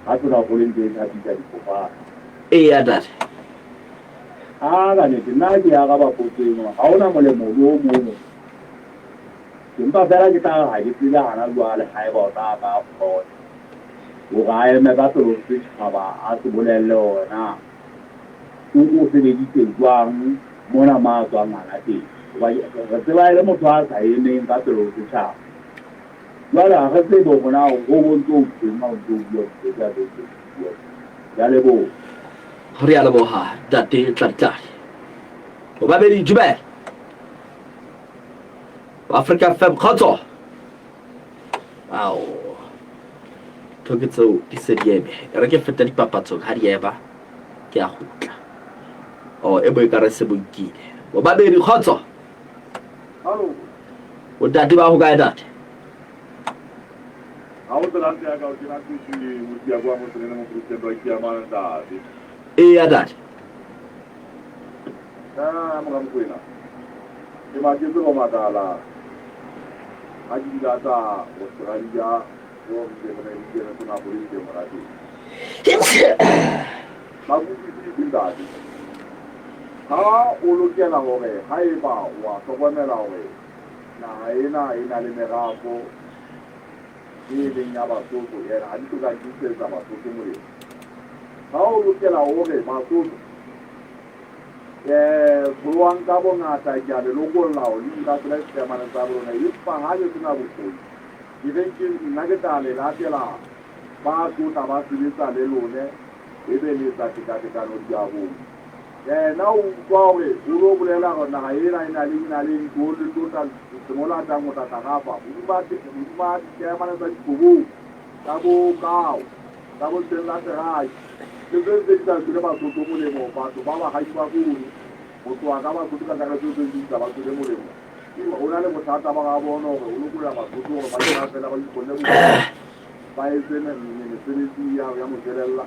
a tsona go le ntse a ditsa dikopa ya tate ga ne ke nna ke ya ga ba potseng ga ona molemo o mongwe empa fela ke tla ga ke tsile gana jwale ga e ba o tla ka gona o ga eme ka selo setšhaba a se bolelele ona o sebeditse jwang mona ma tswang ngwana teng re tseba e le motho a sa emeng ka selo setšhaba jwale ga re tsebo gona go bontse o teng a ntse o bua ya leboga re ya leboga tate tlatlale bo babedi dumela Africa FM kgotso ao thoke tseo di se di eme re ke feta dipapatsong ga di eba ke a gotla e bo e ka re se bonkile bo babedi kgotso o tate ba go kae tate ya tate ke maketse go makala ga ke dilata australia go mkemonedikene tona boleke morate ba bopisisintate ga o lokela gore ga e ba wa tlhokomela gore naga ena e na le merafo e leng ya basotho ena ga di toka disetsa basotho molemo ga o lokela gore basotho buang ka bongata ke a le lokolla o le nka tsela setemane tsa bona empa ga le sena bokgoni ke be ke nna ke tla le latela ba tota ba sebetsa le lone e be le sa tekatekano di a bone na o utlwa gore o lo bolela gore naga ena e na le ntlo le tota semolatang o tatlagapa modima ditemane tsa dikobong tsa bokao tsa boteng la segai le se se di sa tsele basotho molemo batho ba bagadi ba kone motho wa ka basotho ka kare seo se ditsa ba tsele molemo o na le bothata ba ga bona gore o lokolela basotho gore ba dira fela ba iponne ba etse mesebetsi ya mo tswelella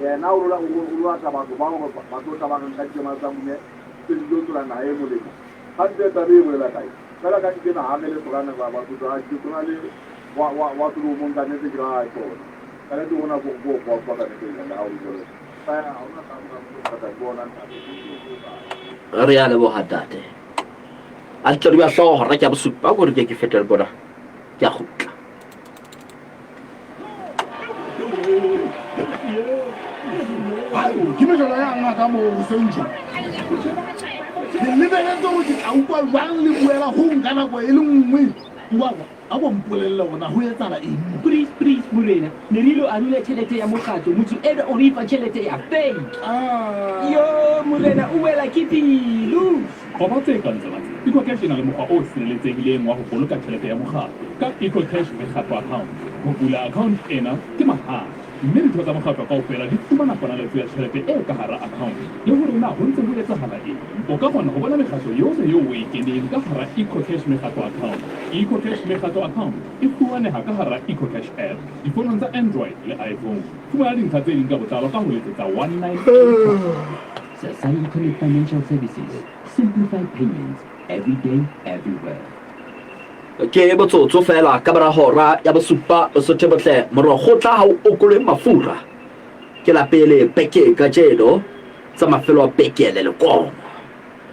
yena o rata batho ba tlo tabang ka tšema tsa mone tse di tlo tswela nae molemo gante tabe e bolela kae fela ka ke nagane le tsogane ba batho a ke tsona le wa tlo mo nka netse ke ra tsona ka le tsona go ka netse ya o ile ba ona ka bona re ya le bo hatate a tlo di ba hlogo ra ke bosupa go re ke fetela bona ke a gutla ke mejala ya ngaka mo senjo le lebeletse go ke tla utlwa jwang le buela go nka nako e le nngwe ngwana a bo mpolella gona go etsala eng please morena nerilo a nule tšhelete ya mokgatlo motho ebe o re ifa tšhelete ya fake yo morena o wela ke pelo go ba tse ka ntse batse ecocash e na le mokgwa o sireletsegileng wa go boloka tšhelete ya mokgatlo ka ecocash mekgatlo account go bula account ena ke mahala mme ditho tsa mokgatlo kaofela di fumana ponaleto ya tšhelete e ka hara account le gore na go ntse go etsagala eng o ka kgona go bona mekgatlo yotlhe yo o e keneng ka hara ecocash mekgatlo account ecocash mekgatlo account e fumanega ka hara ecocash app difonong tsa android le iphone fumana dintlha tse ding ka botlalo ka go letsetsa 198 Safaricom Financial Services simplify payments every day everywhere ke botsotso fela ka bara hora ya bosupa o sothe botle morogo tla ha o kole mafura ke la pele peke ka jeno tsa mafelo a peke le lekong